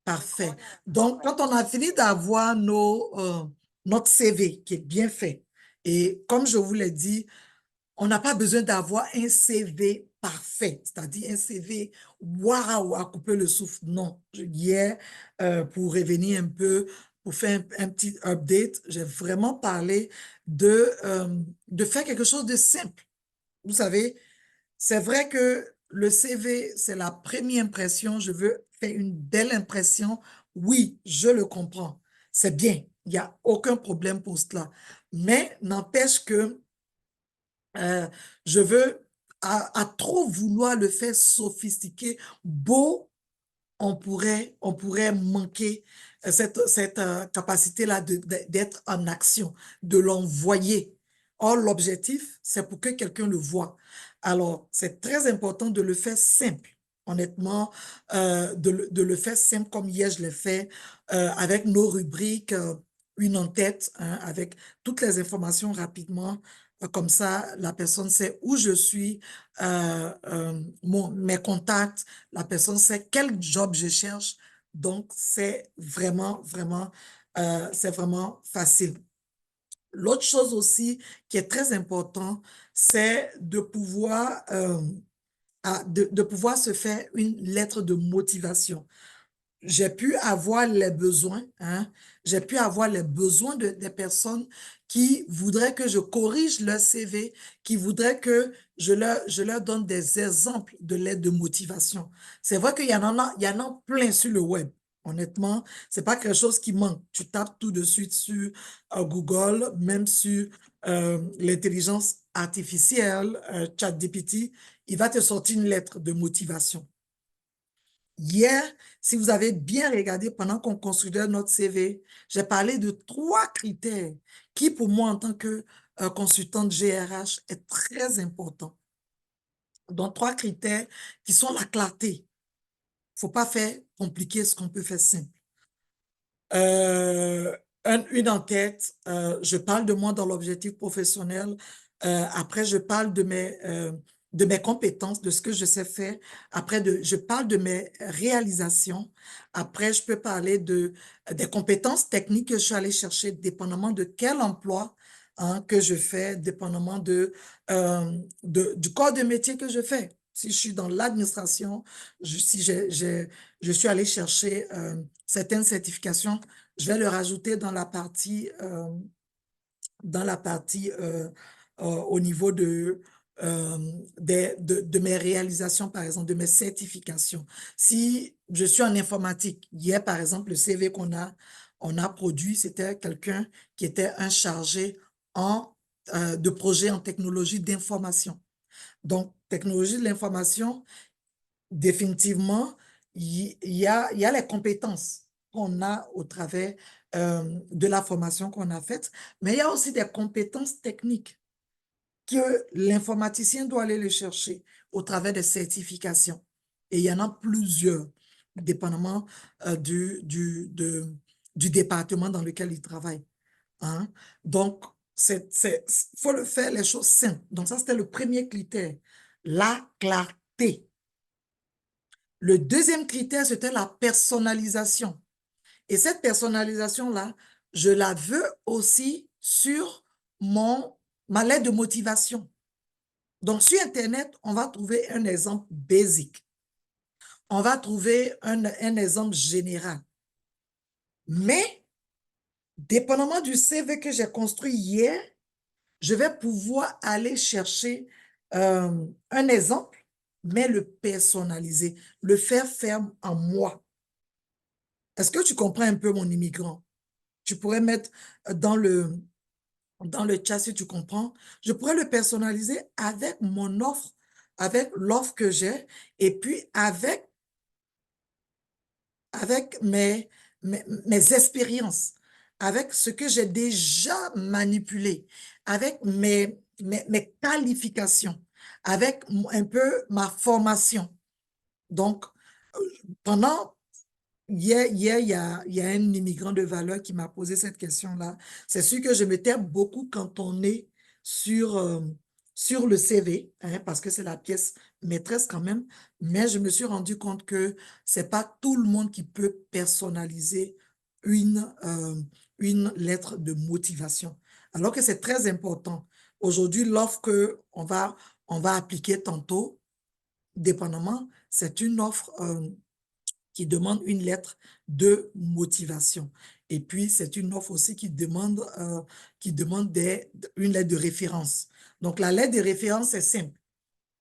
Parfait. Donc, quand on a fini d'avoir notre CV qui est bien fait, et comme je vous l'ai dit, on n'a pas besoin d'avoir un CV parfait, c'est-à-dire un CV waouh à couper le souffle. Non, hier, pour revenir un peu, pour faire un petit update, j'ai vraiment parlé de faire quelque chose de simple. Vous savez, c'est vrai que le CV, c'est la première impression. Je veux faire une belle impression. Oui, je le comprends. C'est bien. Il n'y a aucun problème pour cela. Mais n'empêche que euh, je veux, à trop vouloir le faire sophistiqué, beau, on pourrait manquer cette capacité-là d'être en action, de l'envoyer. Or, l'objectif, c'est pour que quelqu'un le voit. Alors, c'est très important de le faire simple. Honnêtement, de le faire simple comme hier je l'ai fait, avec nos rubriques, une en tête, hein, avec toutes les informations rapidement. Comme ça, la personne sait où je suis, mes contacts, la personne sait quel job je cherche. Donc, c'est vraiment facile. L'autre chose aussi qui est très important, c'est de pouvoir se faire une lettre de motivation. J'ai pu avoir les besoins, hein, j'ai pu avoir les besoins des personnes qui voudraient que je corrige leur CV, qui voudraient que je leur donne des exemples de lettres de motivation. C'est vrai qu'il y en a plein sur le web. Honnêtement, c'est pas quelque chose qui manque. Tu tapes tout de suite sur Google, même sur l'intelligence artificielle, ChatGPT, il va te sortir une lettre de motivation. Hier, si vous avez bien regardé pendant qu'on construisait notre CV, j'ai parlé de 3 critères qui, pour moi, en tant que consultante GRH, est très important. Donc, 3 critères qui sont la clarté. Il ne faut pas faire compliqué ce qu'on peut faire simple. Euh, une en tête, je parle de moi dans l'objectif professionnel. Après, je parle de mes compétences, de ce que je sais faire. Après, je parle de mes réalisations. Après, je peux parler des compétences techniques que je suis allée chercher, dépendamment de quel emploi, hein, que je fais, dépendamment du corps de métier que je fais. Si je suis dans l'administration, si je suis allée chercher certaines certifications, je vais le rajouter dans la partie au niveau de mes réalisations, par exemple, de mes certifications. Si je suis en informatique, hier, par exemple, le CV on a produit, c'était quelqu'un qui était un chargé de projet en technologie d'information. Donc, technologie de l'information, définitivement, il y a les compétences qu'on a au travers de la formation qu'on a faite, mais il y a aussi des compétences techniques que l'informaticien doit aller les chercher au travers des certifications. Et il y en a plusieurs, dépendamment du département dans lequel il travaille, hein. Donc, faut le faire les choses simples. Donc, ça, c'était le premier critère, la clarté. Le deuxième critère, c'était la personnalisation. Et cette personnalisation-là, je la veux aussi sur ma lettre de motivation. Donc, sur Internet, on va trouver un exemple basique. On va trouver un exemple général. Mais, dépendamment du CV que j'ai construit hier, je vais pouvoir aller chercher un exemple, mais le personnaliser, le faire en moi. Est-ce que tu comprends un peu mon immigrant? Tu pourrais mettre dans le chat si tu comprends. Je pourrais le personnaliser avec mon offre, avec l'offre que j'ai, et puis avec mes expériences, avec ce que j'ai déjà manipulé, avec mes qualifications, avec un peu ma formation. Donc, pendant hier, il y a un immigrant de valeur qui m'a posé cette question-là. C'est sûr que je m'étais beaucoup cantonnée sur sur le CV, hein, parce que c'est la pièce maîtresse quand même, mais je me suis rendu compte que c'est pas tout le monde qui peut personnaliser une lettre de motivation, alors que c'est très important. Aujourd'hui, l'offre on va appliquer tantôt, dépendamment, c'est une offre qui demande une lettre de motivation. Et puis, c'est une offre aussi qui demande une lettre de référence. Donc, la lettre de référence est simple.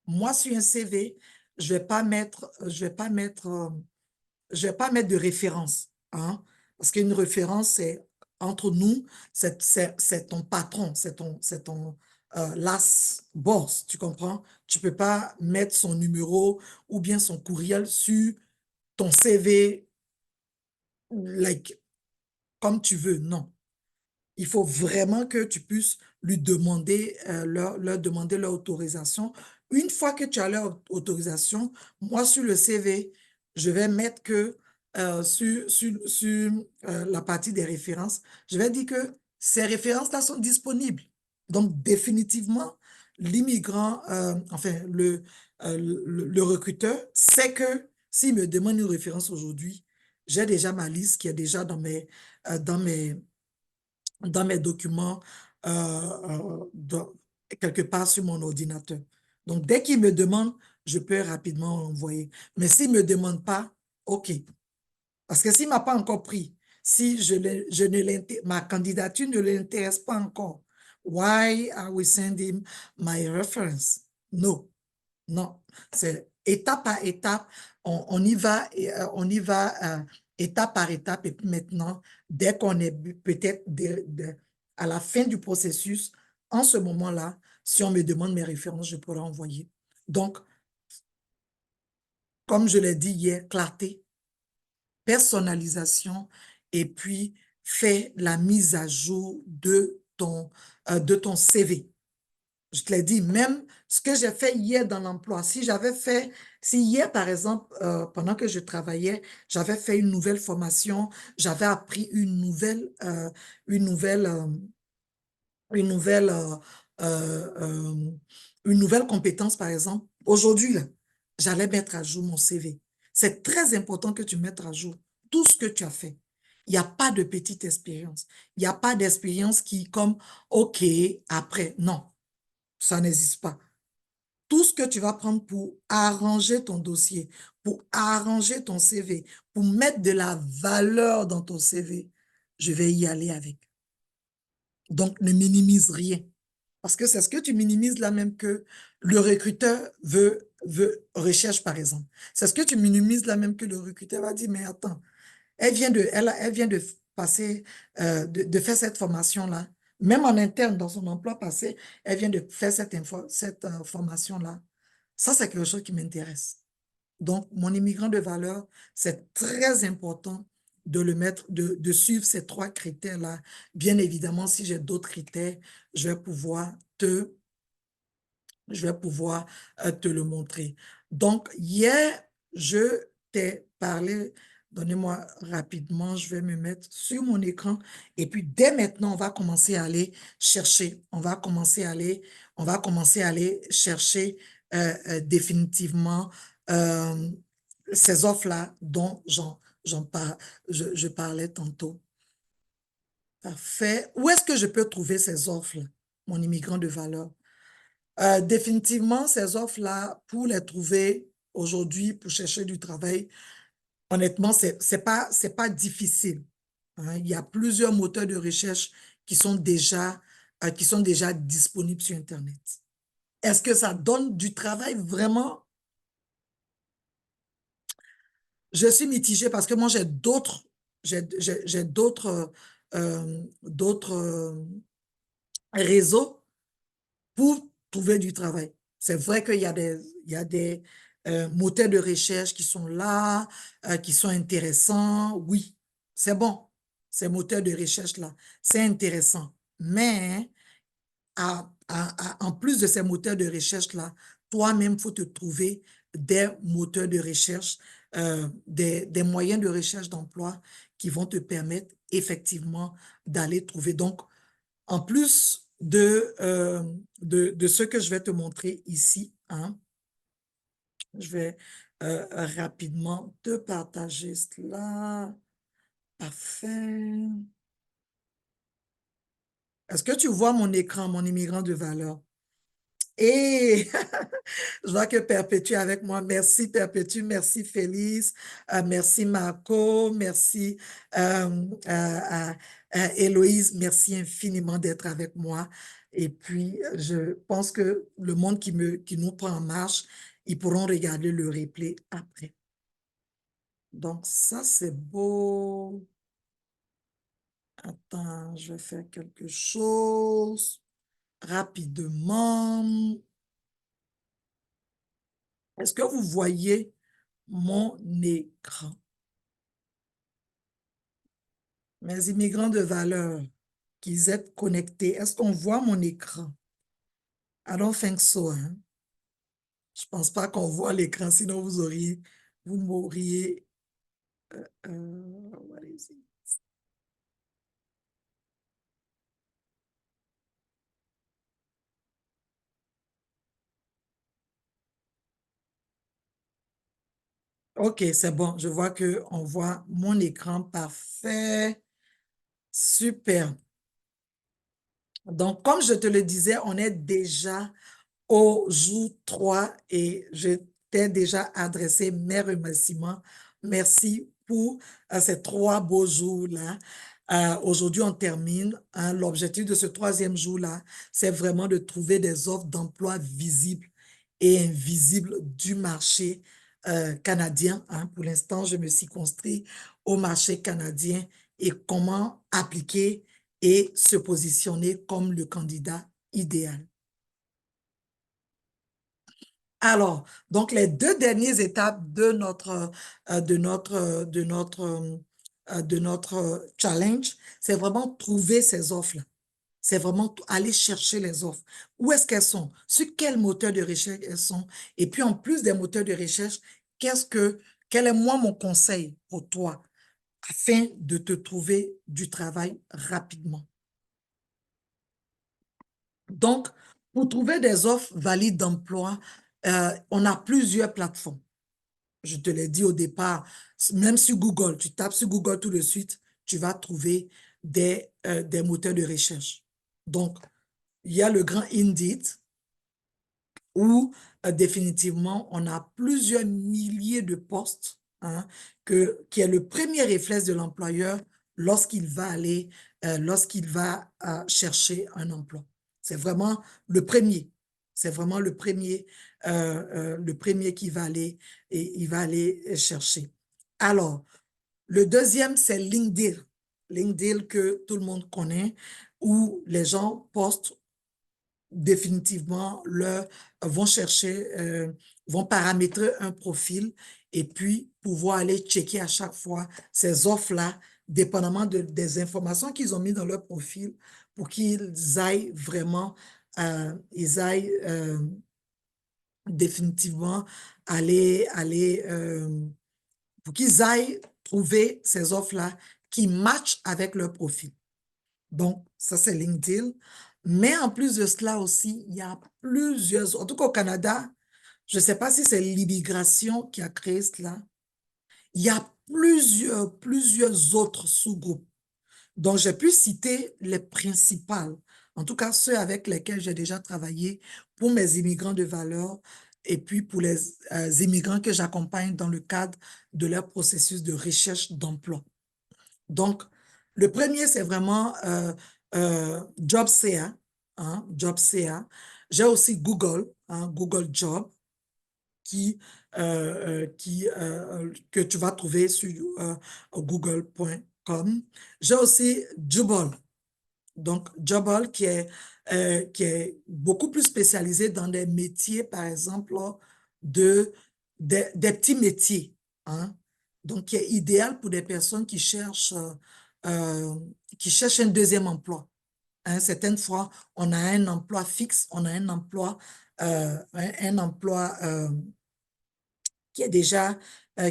Moi, sur un CV, je vais pas mettre de référence, hein, parce qu'une référence, c'est entre nous, c'est ton patron, c'est ton last boss, tu comprends? Tu peux pas mettre son numéro ou bien son courriel sur ton CV, like, comme tu veux, non. Il faut vraiment que tu puisses lui demander, leur demander leur autorisation. Une fois que tu as leur autorisation, moi, sur le CV, je vais mettre que sur la partie des références, je vais dire que ces références-là sont disponibles. Donc, définitivement, l'immigrant, enfin, le recruteur sait que s'il me demande une référence aujourd'hui, j'ai déjà ma liste qui est déjà dans mes documents quelque part sur mon ordinateur. Donc, dès qu'il me demande, je peux rapidement envoyer. Mais s'il ne me demande pas, OK. Parce que s'il ne m'a pas encore pris, si ma candidature ne l'intéresse pas encore, why are we sending my reference? No, non. C'est étape par étape, on y va étape par étape. Et puis maintenant, dès qu'on est peut-être à la fin du processus, en ce moment-là, si on me demande mes références, je pourrais envoyer. Donc, comme je l'ai dit hier, clarté, personnalisation, et puis fais la mise à jour de ton CV. Je te l'ai dit, même ce que j'ai fait hier dans l'emploi, si hier, par exemple, pendant que je travaillais, j'avais fait une nouvelle formation, j'avais appris une nouvelle, une nouvelle, euh, euh, une nouvelle compétence, par exemple, aujourd'hui, là, j'allais mettre à jour mon CV. C'est très important que tu mettes à jour tout ce que tu as fait. Il n'y a pas de petite expérience. Il n'y a pas d'expérience qui, comme, OK, après, non. Ça n'existe pas. Tout ce que tu vas prendre pour arranger ton dossier, pour arranger ton CV, pour mettre de la valeur dans ton CV, je vais y aller avec. Donc, ne minimise rien. Parce que c'est ce que tu minimises là même que le recruteur recherche, par exemple. C'est ce que tu minimises là même que le recruteur va dire, mais attends, elle vient de passer, de faire cette formation-là. Même en interne, dans son emploi passé, elle vient de faire cette formation-là. Ça, c'est quelque chose qui m'intéresse. Donc, mon immigrant de valeur, c'est très important de le mettre, de suivre ces trois critères-là. Bien évidemment, si j'ai d'autres critères, je vais pouvoir te le montrer. Donc, hier, je t'ai parlé, donnez-moi rapidement, je vais me mettre sur mon écran et puis dès maintenant, on va commencer à aller chercher. On va commencer à aller chercher définitivement euh, ces offres-là dont je parlais tantôt. Parfait. Où est-ce que je peux trouver ces offres-là, mon immigrant de valeur? Définitivement, ces offres-là, pour les trouver aujourd'hui, pour chercher du travail, honnêtement, c'est pas difficile, hein. Il y a plusieurs moteurs de recherche qui sont déjà disponibles sur Internet. Est-ce que ça donne du travail vraiment? Je suis mitigée parce que moi, j'ai d'autres réseaux pour trouver du travail. C'est vrai qu'il y a des moteurs de recherche qui sont là, qui sont intéressants. Oui, c'est bon, ces moteurs de recherche-là, c'est intéressant. Mais en plus de ces moteurs de recherche-là, toi-même, il faut te trouver des moteurs de recherche, des moyens de recherche d'emploi qui vont te permettre effectivement d'aller trouver. Donc, en plus de ce que je vais te montrer ici, hein. Je vais rapidement te partager cela. Parfait. Est-ce que tu vois mon écran, mon immigrant de valeur? Et je vois que Perpétue est avec moi. Merci Perpétue, merci Félix, merci Marco, merci Héloïse, merci infiniment d'être avec moi. Et puis, je pense que le monde qui nous prend en marche, ils pourront regarder le replay après. Donc, ça, c'est beau. Attends, je vais faire quelque chose rapidement. Est-ce que vous voyez mon écran? Mes immigrants de valeur, qu'ils êtes connectés, est-ce qu'on voit mon écran? I don't think so, hein? Je pense pas qu'on voit l'écran, sinon vous m'auriez... what is it? OK, c'est bon. Je vois qu'on voit mon écran. Parfait. Super. Donc, comme je te le disais, on est déjà au jour 3 et je t'ai déjà adressé mes remerciements. Merci pour ces 3 beaux jours-là. Aujourd'hui, on termine, hein. L'objectif de ce 3e jour-là, c'est vraiment de trouver des offres d'emploi visibles et invisibles du marché canadien, hein. Pour l'instant, je me suis construit au marché canadien et comment appliquer et se positionner comme le candidat idéal. Alors, donc les 2 dernières étapes de notre challenge, c'est vraiment trouver ces offres-là. C'est vraiment aller chercher les offres. Où est-ce qu'elles sont? Sur quel moteur de recherche elles sont? Et puis, en plus des moteurs de recherche, quel est moi mon conseil pour toi afin de te trouver du travail rapidement? Donc, pour trouver des offres valides d'emploi, on a plusieurs plateformes. Je te l'ai dit au départ, même sur Google, tu tapes sur Google tout de suite, tu vas trouver des moteurs de recherche. Donc, il y a le grand Indeed où définitivement, on a plusieurs milliers de postes, hein, qui est le premier réflexe de l'employeur lorsqu'il va chercher un emploi. C'est vraiment le premier. C'est vraiment le premier qui va aller et il va aller chercher. Alors, le deuxième, c'est LinkedIn. LinkedIn que tout le monde connaît, où les gens postent définitivement vont chercher, vont paramétrer un profil et puis pouvoir aller checker à chaque fois ces offres-là, dépendamment des informations qu'ils ont mis dans leur profil pour qu'ils aillent vraiment, définitivement pour qu'ils aillent trouver ces offres-là qui matchent avec leur profil. Donc, ça, c'est LinkedIn. Mais en plus de cela aussi, il y a plusieurs, en tout cas au Canada, je ne sais pas si c'est l'immigration qui a créé cela, il y a plusieurs autres sous-groupes. Donc, j'ai pu citer les principales, en tout cas ceux avec lesquels j'ai déjà travaillé pour mes immigrants de valeur et puis pour les immigrants que j'accompagne dans le cadre de leur processus de recherche d'emploi. Donc, le premier, c'est vraiment JobSea, hein, JobSea. J'ai aussi Google, hein, Google Job, que tu vas trouver sur google.com. J'ai aussi Jubal, donc Jubal qui est beaucoup plus spécialisé dans des métiers, par exemple, des petits métiers, hein, donc qui est idéal pour des personnes euh, qui cherchent un deuxième emploi. Hein, certaines fois, on a un emploi fixe, on a un emploi, un emploi qui est déjà,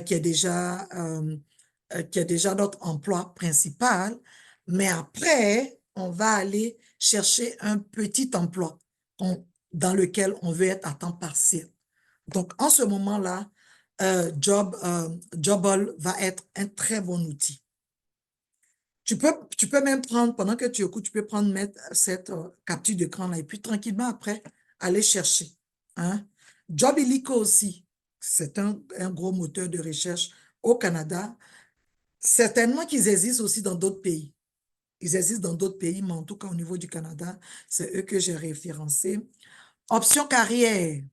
qui est déjà, qui est déjà notre emploi principal. Mais après, on va aller chercher un petit emploi dans lequel on veut être à temps partiel. Donc, en ce moment-là, Jobble va être un très bon outil. Tu peux même prendre, pendant que tu écoutes, tu peux prendre mettre cette capture d'écran-là et puis tranquillement après, aller chercher. Hein? Jobilico aussi, c'est un gros moteur de recherche au Canada. Certainement qu'ils existent aussi dans d'autres pays. Ils existent dans d'autres pays, mais en tout cas au niveau du Canada, c'est eux que j'ai référencés. Option carrière.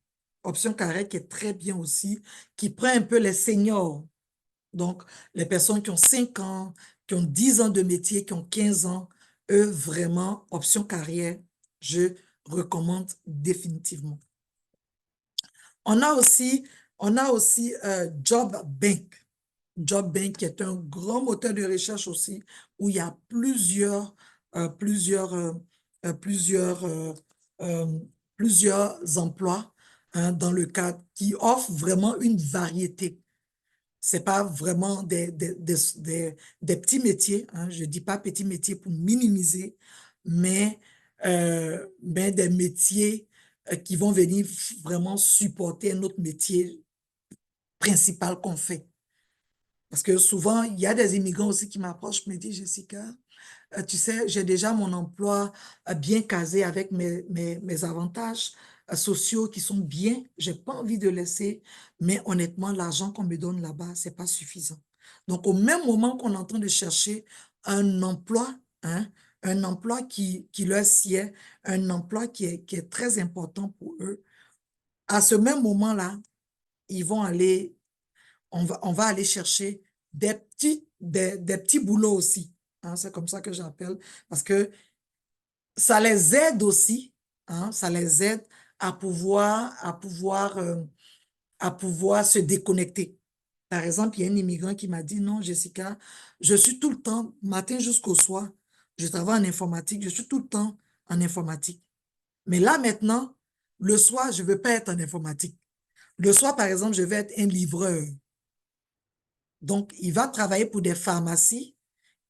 Option carrière qui est très bien aussi, qui prend un peu les seniors. Donc, les personnes qui ont 5 ans, qui ont 10 ans de métier, qui ont 15 ans, eux, vraiment, option carrière, je recommande définitivement. On a aussi Job Bank. Job Bank qui est un grand moteur de recherche aussi, où il y a plusieurs, plusieurs emplois hein, dans le cadre qui offrent vraiment une variété. C'est pas vraiment des petits métiers, hein, je dis pas petits métiers pour minimiser, mais des métiers qui vont venir vraiment supporter notre métier principal qu'on fait. Parce que souvent, il y a des immigrants aussi qui m'approchent, me disent, Jessica, tu sais, j'ai déjà mon emploi bien casé avec mes avantages sociaux qui sont bien. Je n'ai pas envie de laisser, mais honnêtement, l'argent qu'on me donne là-bas, ce n'est pas suffisant. Donc, au même moment qu'on est en train de chercher un emploi, hein, un emploi qui leur sied, un emploi qui est très important pour eux, à ce même moment-là, ils vont aller on va aller chercher des petits boulots aussi. Hein, c'est comme ça que j'appelle. Parce que ça les aide aussi. Hein, ça les aide à pouvoir se déconnecter. Par exemple, il y a un immigrant qui m'a dit, non, Jessica, je suis tout le temps, matin jusqu'au soir, je travaille en informatique, je suis tout le temps en informatique. Mais là, maintenant, le soir, je ne veux pas être en informatique. Le soir, par exemple, je vais être un livreur. Donc, il va travailler pour des pharmacies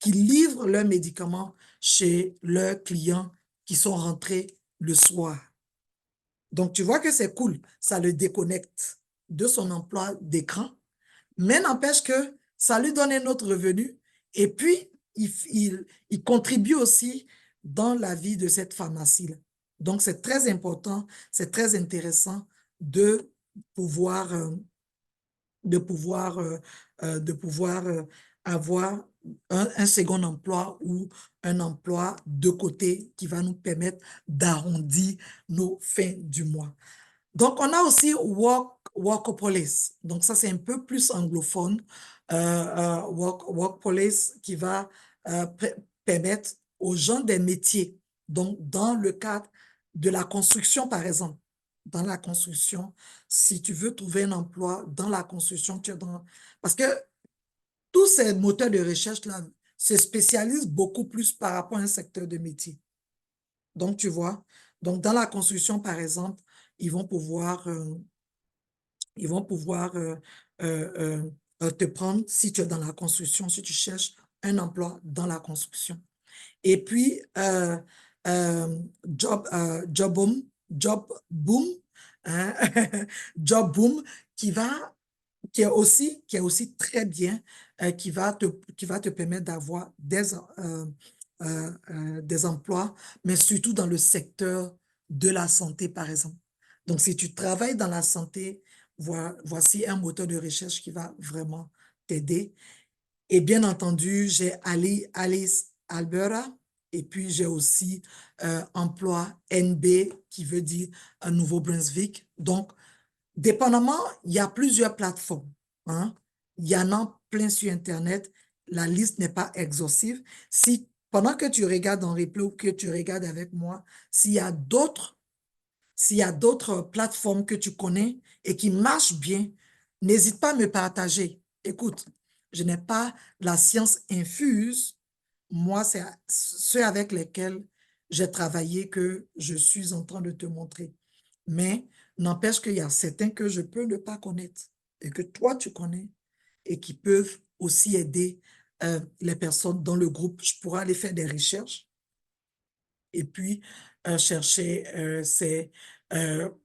qui livrent leurs médicaments chez leurs clients qui sont rentrés le soir. Donc, tu vois que c'est cool. Ça le déconnecte de son emploi d'écran, mais n'empêche que ça lui donne un autre revenu et puis, il contribue aussi dans la vie de cette pharmacie-là. Donc, c'est très important, c'est très intéressant de pouvoir de pouvoir avoir un second emploi ou un emploi de côté qui va nous permettre d'arrondir nos fins du mois. Donc, on a aussi Workopolis. Donc, ça, c'est un peu plus anglophone. Workpolis qui va permettre aux gens des métiers. Donc, dans le cadre de la construction, par exemple, dans la construction, si tu veux trouver un emploi dans la construction, tu es dans... Parce que tous ces moteurs de recherche-là se spécialisent beaucoup plus par rapport à un secteur de métier. Donc, tu vois, donc dans la construction, par exemple, ils vont pouvoir te prendre si tu es dans la construction, si tu cherches un emploi dans la construction. Et puis, Job Boom, hein, Job Boom, qui est aussi très bien, qui va te permettre d'avoir des emplois, mais surtout dans le secteur de la santé, par exemple. Donc, si tu travailles dans la santé, voici un moteur de recherche qui va vraiment t'aider. Et bien entendu, j'ai Alice Alberta et puis j'ai aussi Emploi NB qui veut dire un Nouveau-Brunswick. Donc, dépendamment, il y a plusieurs plateformes. Hein. Il y en a plein sur Internet. La liste n'est pas exhaustive. Si pendant que tu regardes en replay ou que tu regardes avec moi, s'il y a d'autres plateformes que tu connais et qui marchent bien, n'hésite pas à me partager. Écoute, je n'ai pas la science infuse. Moi, c'est ceux avec lesquels j'ai travaillé que je suis en train de te montrer. Mais n'empêche qu'il y a certains que je peux ne pas connaître et que toi, tu connais et qui peuvent aussi aider les personnes dans le groupe. Je pourrais aller faire des recherches Et puis, c'est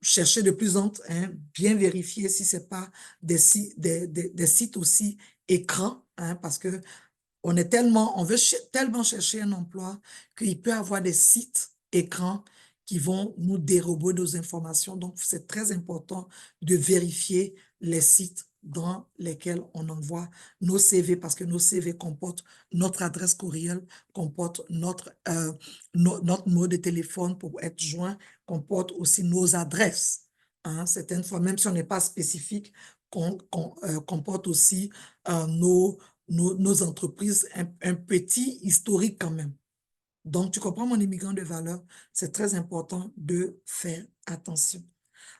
chercher de plus en plus, hein, bien vérifier si c'est pas des sites aussi écrans, hein, parce que on veut tellement chercher un emploi qu'il peut y avoir des sites écrans qui vont nous dérober nos informations. Donc, c'est très important de vérifier les sites dans lesquels on envoie nos CV parce que nos CV comportent notre adresse courriel, comportent notre numéro de téléphone pour être joint, comportent aussi nos adresses. Hein. Certaines fois, même si on n'est pas spécifique, comporte aussi nos entreprises, un petit historique quand même. Donc, tu comprends mon immigrant de valeur, c'est très important de faire attention.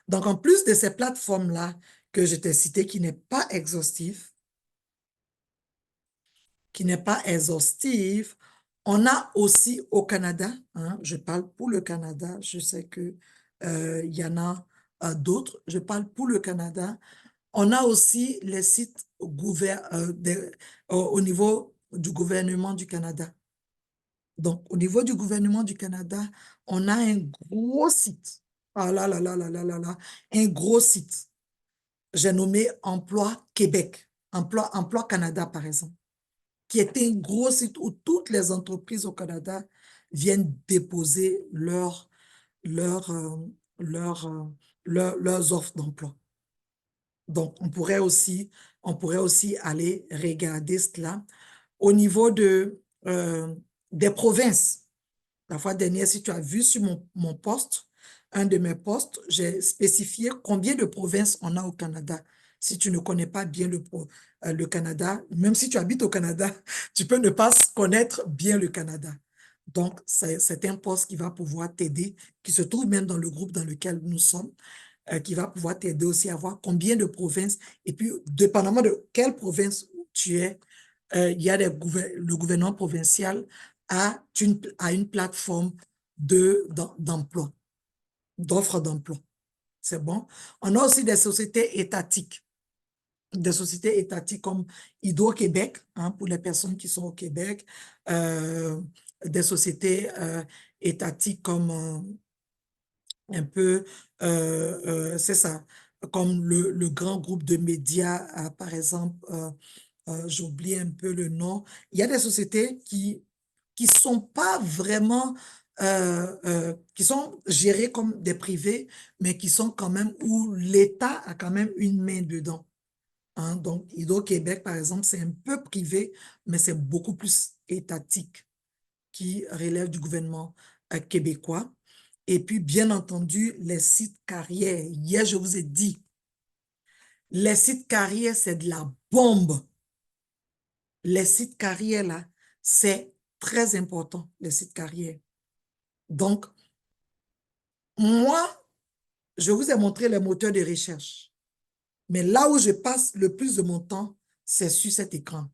Donc, en plus de ces plateformes-là que je t'ai citées, qui n'est pas exhaustive, on a aussi au Canada, hein, je parle pour le Canada, je sais que il y en a d'autres, je parle pour le Canada, on a aussi les sites au niveau du gouvernement du Canada. Donc, au niveau du gouvernement du Canada, on a un gros site. Ah là là là là là là là, un gros site. J'ai nommé Emploi Québec, Emploi Canada, par exemple, qui est un gros site où toutes les entreprises au Canada viennent déposer leur, euh, leur, euh, leurs offres d'emploi. Donc, on pourrait aussi aller regarder cela. Au niveau des provinces, la fois dernière, si tu as vu sur mon poste, un de mes postes, j'ai spécifié combien de provinces on a au Canada. Si tu ne connais pas bien le Canada, même si tu habites au Canada, tu peux ne pas connaître bien le Canada. Donc, c'est un poste qui va pouvoir t'aider, qui se trouve même dans le groupe dans lequel nous sommes, qui va pouvoir t'aider aussi à voir combien de provinces, et puis, dépendamment de quelle province tu es, il y a le gouvernement provincial a une plateforme d'emploi, d'offres d'emploi. C'est bon. On a aussi des sociétés étatiques comme Hydro-Québec, hein, pour les personnes qui sont au Québec, euh, des sociétés étatiques comme un peu, c'est ça, comme le grand groupe de médias, par exemple, j'oublie un peu le nom. Il y a des sociétés qui sont pas vraiment, qui sont gérées comme des privés, mais qui sont quand même où l'État a quand même une main dedans. Hein. Donc, Hydro-Québec, par exemple, c'est un peu privé, mais c'est beaucoup plus étatique qui relève du gouvernement québécois. Et puis, bien entendu, les sites carrières. Hier, je vous ai dit, les sites carrières, c'est de la bombe. Les sites carrières, là, c'est très important, les sites carrières. Donc, moi, je vous ai montré les moteurs de recherche. Mais là où je passe le plus de mon temps, c'est sur cet écran.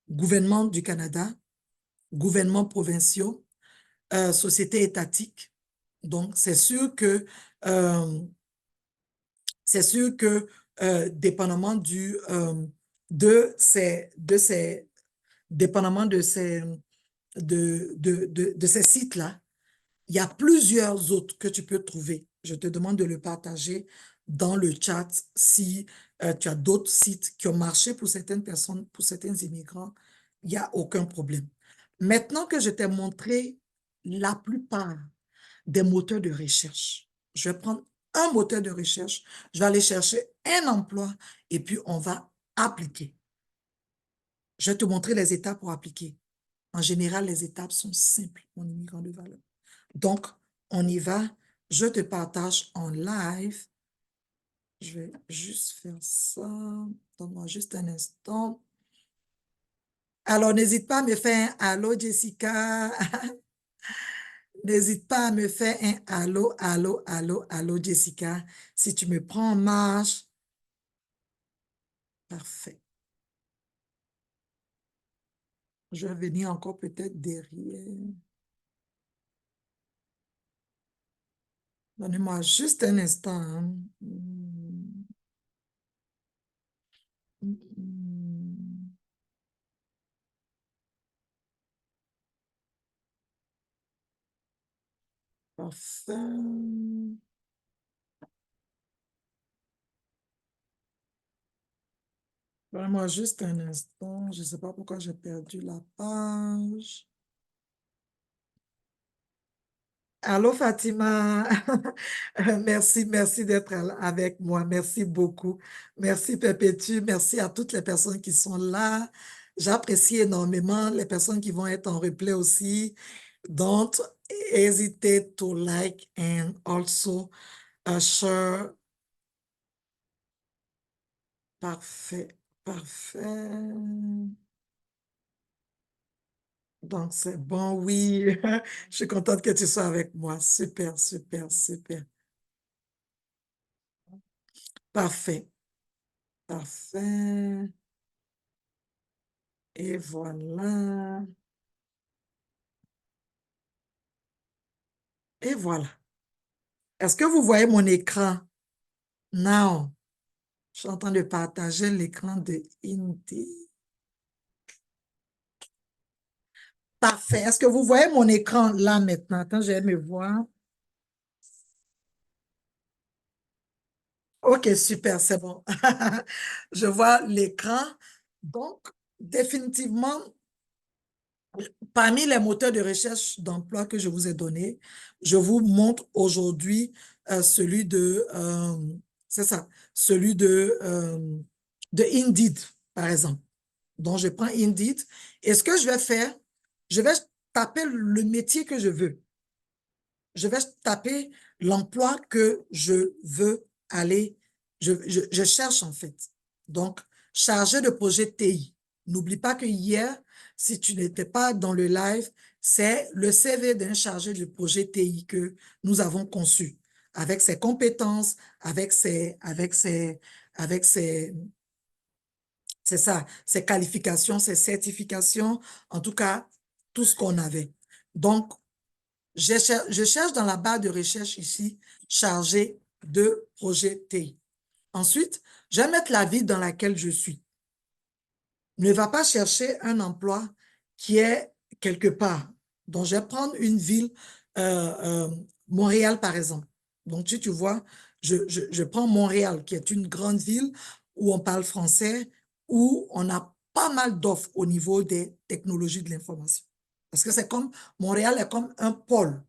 Gouvernement du Canada, gouvernements provinciaux, sociétés étatiques. Donc, euh, c'est sûr que dépendamment de ces, dépendamment de ces sites-là, il y a plusieurs autres que tu peux trouver. Je te demande de le partager dans le chat si tu as d'autres sites qui ont marché pour certaines personnes, pour certains immigrants. Il n'y a aucun problème. Maintenant que je t'ai montré la plupart des moteurs de recherche, je vais prendre un moteur de recherche, je vais aller chercher un emploi et puis on va appliquer. Je vais te montrer les étapes pour appliquer. En général, les étapes sont simples, mon immigrant de valeur. Donc, on y va. Je te partage en live. Je vais juste faire ça. Donne-moi juste un instant. Alors, n'hésite pas à me faire un allô, Jessica. N'hésite pas à me faire un allô, allô, allô, allô, Jessica. Si tu me prends en marche. Parfait. Je vais venir encore peut-être derrière. Donnez-moi juste un instant. Hein. Parfait. Donne-moi juste un instant. Je ne sais pas pourquoi j'ai perdu la page. Allô, Fatima. Merci, merci d'être avec moi. Merci beaucoup. Merci, Perpétue. Merci à toutes les personnes qui sont là. J'apprécie énormément les personnes qui vont être en replay aussi. Don't hesitate to like and also share. Parfait, parfait. Donc, c'est bon, oui. Je suis contente que tu sois avec moi. Super, super, super. Parfait, parfait. Et voilà. Et voilà. Est-ce que vous voyez mon écran? Non. Je suis en train de partager l'écran de Indy. Parfait. Est-ce que vous voyez mon écran là maintenant? Attends, je vais me voir. OK, super, c'est bon. Je vois l'écran. Donc, définitivement, parmi les moteurs de recherche d'emploi que je vous ai donnés, je vous montre aujourd'hui celui c'est ça, celui de Indeed, par exemple. Donc, je prends Indeed et ce que je vais faire, je vais taper le métier que je veux. Je vais taper l'emploi que je veux aller, je cherche en fait. Donc, chargé de projet TI. N'oublie pas que hier, si tu n'étais pas dans le live, c'est le CV d'un chargé de projet TI que nous avons conçu, avec ses compétences, c'est ça, ses qualifications, ses certifications, en tout cas, tout ce qu'on avait. Donc, je cherche dans la barre de recherche ici, chargé de projet TI. Ensuite, je vais mettre la ville dans laquelle je suis. Ne va pas chercher un emploi qui est quelque part. Donc, je vais prendre une ville, Montréal par exemple. Donc, tu vois, je prends Montréal, qui est une grande ville où on parle français, où on a pas mal d'offres au niveau des technologies de l'information. Parce que c'est comme, Montréal est comme un pôle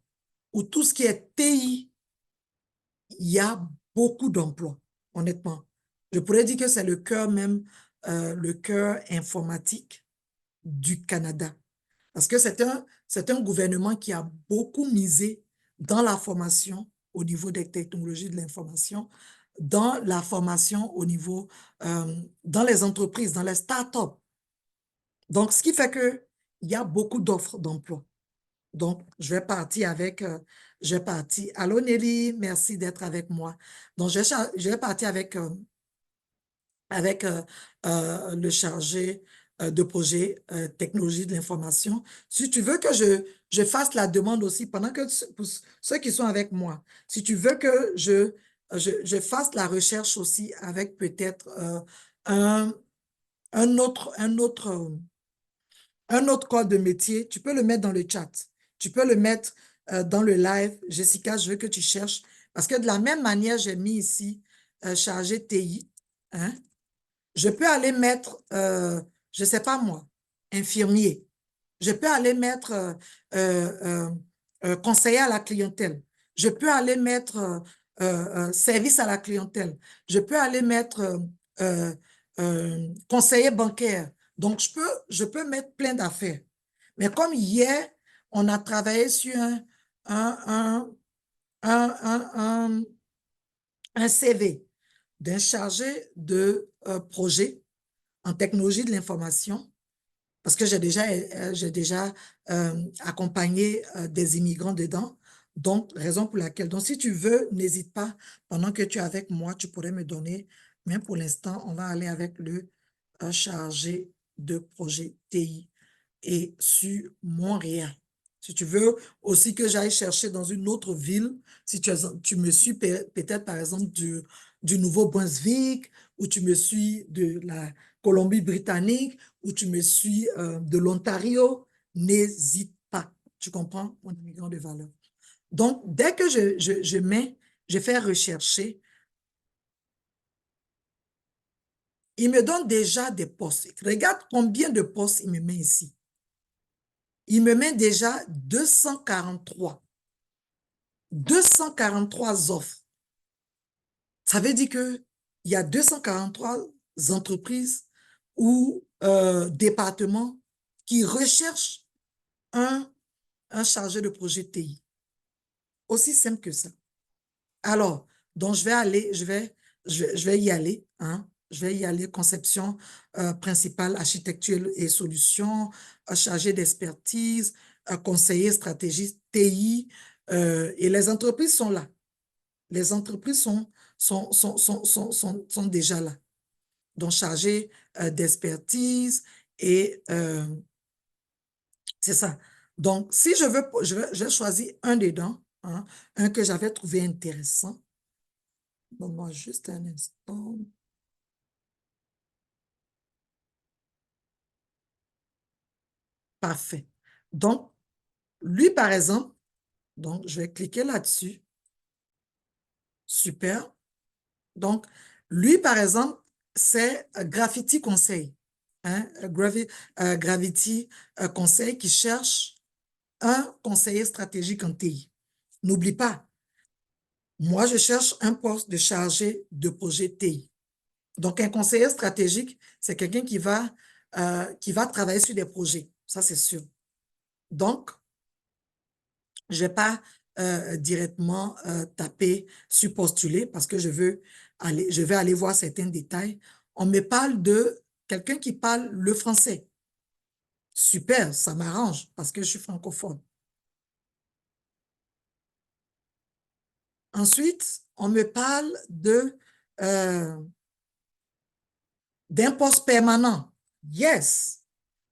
où tout ce qui est TI, il y a beaucoup d'emplois, honnêtement. Je pourrais dire que c'est le cœur même, le cœur informatique du Canada. Parce que c'est un gouvernement qui a beaucoup misé dans la formation au niveau des technologies de l'information, dans la formation au niveau, dans les entreprises, dans les startups. Donc, ce qui fait qu'il y a beaucoup d'offres d'emploi. Donc, je vais partir. Allô Nelly, merci d'être avec moi. Donc, je vais partir avec le chargé de projet technologie de l'information. Si tu veux que je fasse la demande aussi, pendant que pour ceux qui sont avec moi, si tu veux que je fasse la recherche aussi avec peut-être un, un autre corps de métier, tu peux le mettre dans le chat. Tu peux le mettre dans le live. Jessica, je veux que tu cherches. Parce que de la même manière, j'ai mis ici chargé TI. Hein? Je peux aller mettre, je ne sais pas moi, infirmier. Je peux aller mettre euh, conseiller à la clientèle. Je peux aller mettre service à la clientèle. Je peux aller mettre euh, conseiller bancaire. Donc, je peux mettre plein d'affaires. Mais comme hier, on a travaillé sur un, un, un, un CV d'un chargé de projet en technologie de l'information, parce que j'ai déjà accompagné des immigrants dedans. Donc, raison pour laquelle, donc si tu veux, n'hésite pas, pendant que tu es avec moi, tu pourrais me donner, mais pour l'instant, on va aller avec le chargé de projet TI et sur Montréal. Si tu veux aussi que j'aille chercher dans une autre ville, si tu me suis peut-être par exemple du Nouveau-Brunswick, ou tu me suis de la Colombie-Britannique, ou tu me suis de l'Ontario, n'hésite pas. Tu comprends, mon immigrant de valeur. Donc, dès que je fais rechercher, il me donne déjà des postes. Regarde combien de postes il me met ici. Il me met déjà 243. 243 offres. Ça veut dire qu'il y a 243 entreprises ou départements qui recherchent un, un chargé de projet TI. Aussi simple que ça. Alors, donc je vais aller, je vais y aller, hein. Je vais y aller, conception principale, architecture et solutions, chargé d'expertise, conseiller stratégiste TI, et les entreprises sont là. Les entreprises sont déjà là. Donc, chargé d'expertise et c'est ça. Donc, si je vais choisir un dedans, hein, un que j'avais trouvé intéressant. Donne-moi juste un instant. Parfait. Donc, lui, par exemple, donc, je vais cliquer là-dessus. Super. Donc, lui, par exemple, c'est Graffiti Conseil. Hein? Gravity Conseil qui cherche un conseiller stratégique en TI. N'oublie pas, moi, je cherche un poste de chargé de projet TI. Donc, un conseiller stratégique, c'est quelqu'un qui va travailler sur des projets. Ça, c'est sûr. Donc, je ne vais pas directement taper sur postuler parce que je vais aller voir certains détails. On me parle de quelqu'un qui parle le français. Super, ça m'arrange parce que je suis francophone. Ensuite, on me parle d'un poste permanent. Yes,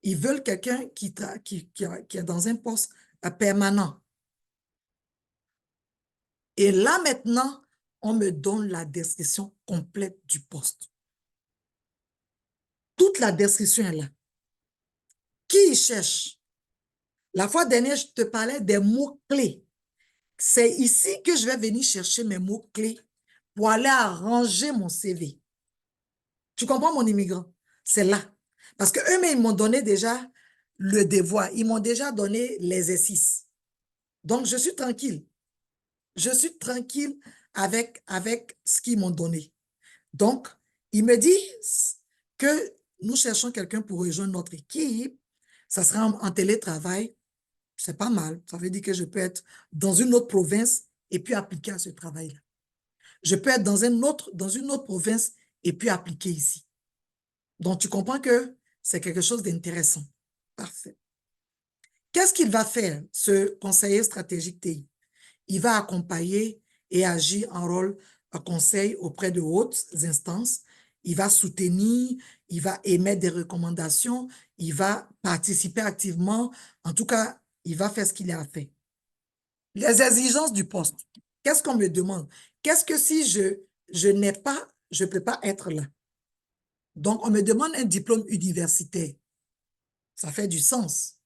ils veulent quelqu'un qui est dans un poste permanent. Et là, maintenant, on me donne la description complète du poste. Toute la description est là. Qui y cherche? La fois dernière, je te parlais des mots-clés. C'est ici que je vais venir chercher mes mots-clés pour aller arranger mon CV. Tu comprends, mon immigrant? C'est là. Parce qu'eux-mêmes, ils m'ont donné déjà le devoir. Ils m'ont déjà donné l'exercice. Donc, je suis tranquille. Je suis tranquille avec ce qu'ils m'ont donné. Donc, ils me disent que nous cherchons quelqu'un pour rejoindre notre équipe. Ça sera en télétravail. C'est pas mal. Ça veut dire que je peux être dans une autre province et puis appliquer à ce travail-là. Je peux être dans une autre province et puis appliquer ici. Donc, tu comprends que c'est quelque chose d'intéressant. Parfait. Qu'est-ce qu'il va faire, ce conseiller stratégique TI? Il va accompagner et agir en rôle conseil auprès de hautes instances. Il va soutenir, il va émettre des recommandations, il va participer activement. En tout cas, il va faire ce qu'il a à faire. Les exigences du poste. Qu'est-ce qu'on me demande? Qu'est-ce que si je n'ai pas, je ne peux pas être là? Donc, on me demande un diplôme universitaire. Ça fait du sens.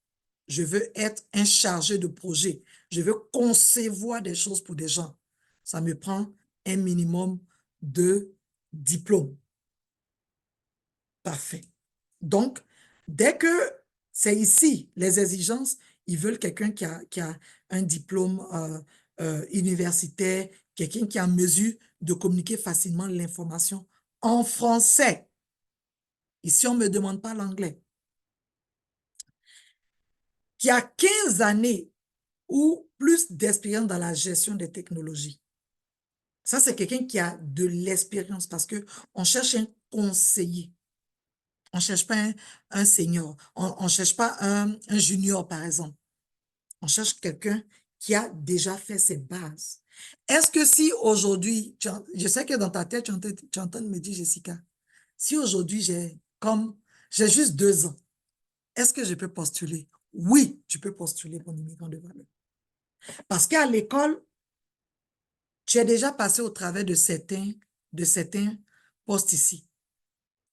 Je veux être un chargé de projet. Je veux concevoir des choses pour des gens. Ça me prend un minimum de diplôme. Parfait. Donc, dès que c'est ici, les exigences, ils veulent quelqu'un qui a un diplôme universitaire, quelqu'un qui est en mesure de communiquer facilement l'information en français. Ici, on ne me demande pas l'anglais. Qui a 15 années ou plus d'expérience dans la gestion des technologies. Ça, c'est quelqu'un qui a de l'expérience parce qu'on cherche un conseiller. On ne cherche pas un senior. On ne cherche pas un junior, par exemple. On cherche quelqu'un qui a déjà fait ses bases. Est-ce que si aujourd'hui, je sais que dans ta tête, tu es en train de me dire, Jessica, si aujourd'hui j'ai juste 2 ans, est-ce que je peux postuler? Oui, tu peux postuler pour l'immigrant de valeur. Parce qu'à l'école, tu es déjà passé au travers de certains postes ici.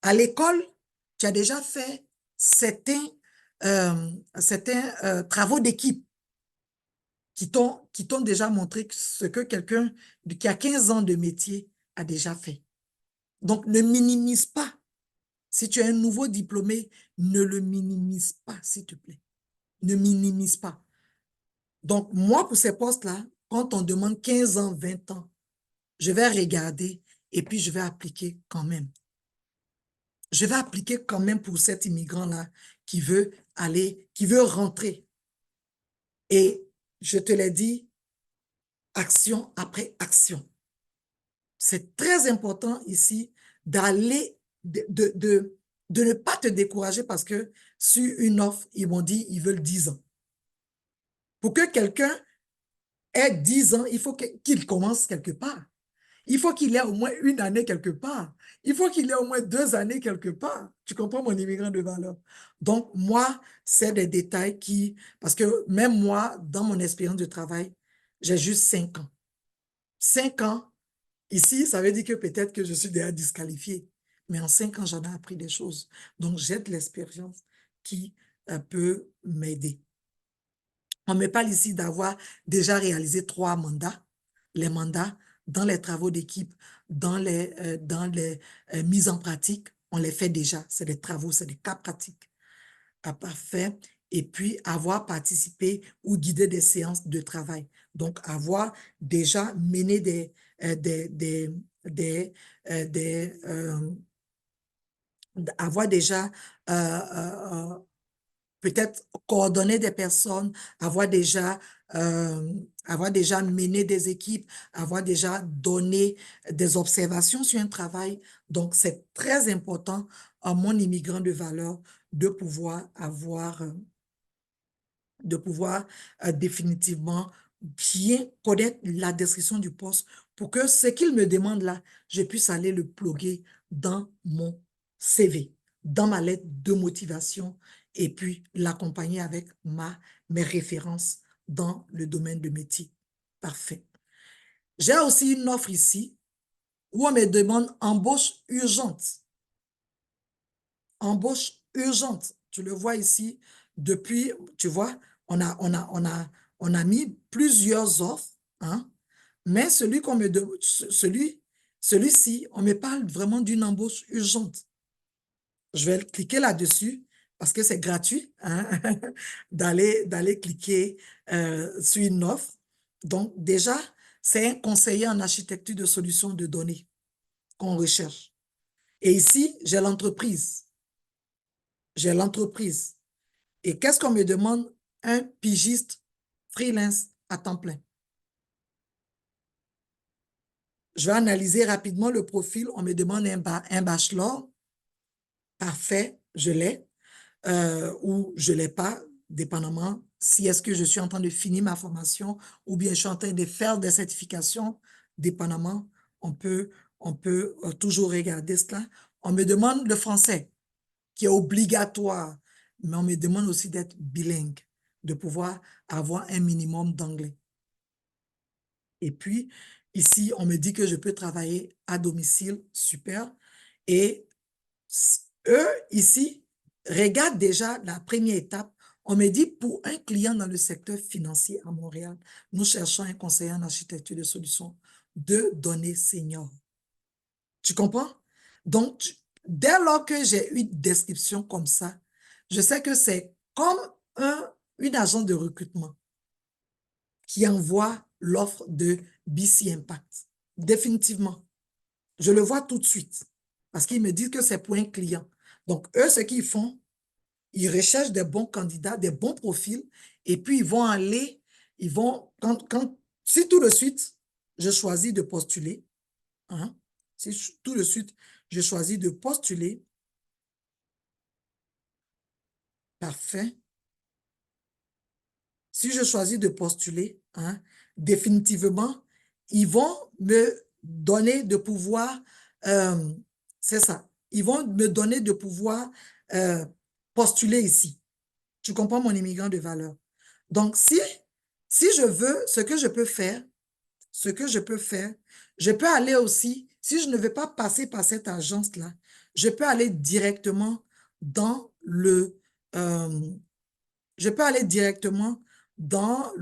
À l'école, tu as déjà fait certains travaux d'équipe. qui t'ont déjà montré ce que quelqu'un qui a 15 ans de métier a déjà fait. Donc, ne minimise pas. Si tu es un nouveau diplômé, ne le minimise pas, s'il te plaît. Ne minimise pas. Donc, moi, pour ces postes-là, quand on demande 15 ans, 20 ans, je vais regarder et puis je vais appliquer quand même. Je vais appliquer quand même pour cet immigrant-là qui veut aller, qui veut rentrer. Et je te l'ai dit, action après action. C'est très important ici d'aller, de ne pas te décourager parce que sur une offre, ils m'ont dit ils veulent 10 ans. Pour que quelqu'un ait 10 ans, il faut qu'il commence quelque part. Il faut qu'il ait au moins une année quelque part. Il faut qu'il ait au moins 2 années quelque part. Tu comprends mon immigrant de valeur? Donc, moi, c'est des détails qui... Parce que même moi, dans mon expérience de travail, j'ai juste 5 ans. 5 ans, ici, ça veut dire que peut-être que je suis déjà disqualifié. Mais en 5 ans, j'en ai appris des choses. Donc, j'ai de l'expérience qui peut m'aider. On me parle ici d'avoir déjà réalisé 3 mandats. Les mandats dans les travaux d'équipe, dans les mises en pratique, on les fait déjà. C'est des travaux, c'est des cas pratiques. Parfait. Et puis, avoir participé ou guidé des séances de travail. Donc, avoir déjà mené avoir déjà peut-être coordonner des personnes, euh, avoir déjà mené des équipes, avoir déjà donné des observations sur un travail. Donc, c'est très important à mon immigrant de valeur de pouvoir définitivement bien connaître la description du poste pour que ce qu'il me demande là, je puisse aller le plugger dans mon CV, dans ma lettre de motivation et puis l'accompagner avec mes références dans le domaine de métier. Parfait. J'ai aussi une offre ici où on me demande embauche urgente. Embauche urgente. Tu le vois ici, depuis, tu vois, on a mis plusieurs offres, hein, mais celui-ci, on me parle vraiment d'une embauche urgente. Je vais cliquer là-dessus parce que c'est gratuit, hein, d'aller cliquer sur une offre. Donc, déjà, c'est un conseiller en architecture de solutions de données qu'on recherche. Et ici, j'ai l'entreprise. J'ai l'entreprise. Et qu'est-ce qu'on me demande? Un pigiste freelance à temps plein. Je vais analyser rapidement le profil. On me demande un bachelor. Parfait, je l'ai. Ou je ne l'ai pas, dépendamment si est-ce que je suis en train de finir ma formation ou bien je suis en train de faire des certifications, dépendamment, on peut, on peut toujours regarder cela. On me demande le français, qui est obligatoire, mais on me demande aussi d'être bilingue, de pouvoir avoir un minimum d'anglais. Et puis, ici, on me dit que je peux travailler à domicile, super. Et eux, ici, regardent déjà la première étape. On me dit, pour un client dans le secteur financier à Montréal, nous cherchons un conseiller en architecture de solutions de données seniors. Tu comprends? Donc, dès lors que j'ai une description comme ça, je sais que c'est comme une agence de recrutement qui envoie l'offre de BC Impact. Définitivement. Je le vois tout de suite parce qu'ils me disent que c'est pour un client. Donc, eux, ce qu'ils font, ils recherchent des bons candidats, des bons profils, et puis si tout de suite, je choisis de postuler, hein, si tout de suite, je choisis de postuler, parfait. Si je choisis de postuler, hein, définitivement, ils vont me donner de pouvoir, c'est ça, ils vont me donner de pouvoir postuler ici. Tu comprends mon immigrant de valeur? Donc, si je veux, ce que je peux faire, je peux aller aussi, si je ne veux pas passer par cette agence-là, je peux aller directement dans le, je peux aller directement dans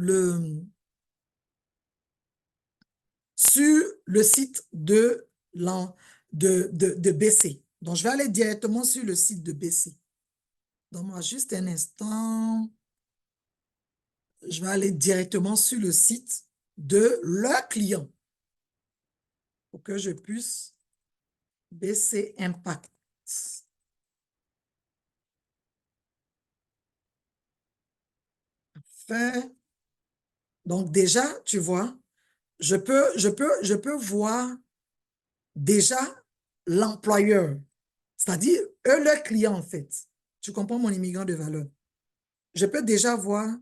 sur le site de BC. Donc, je vais aller directement sur le site de BC. Donne-moi juste un instant. Je vais aller directement sur le site de leur client pour que je puisse BC Impact. Enfin, donc déjà, tu vois, je peux voir déjà l'employeur, c'est-à-dire eux, leurs clients en fait. Tu comprends mon immigrant de valeur? Je peux déjà voir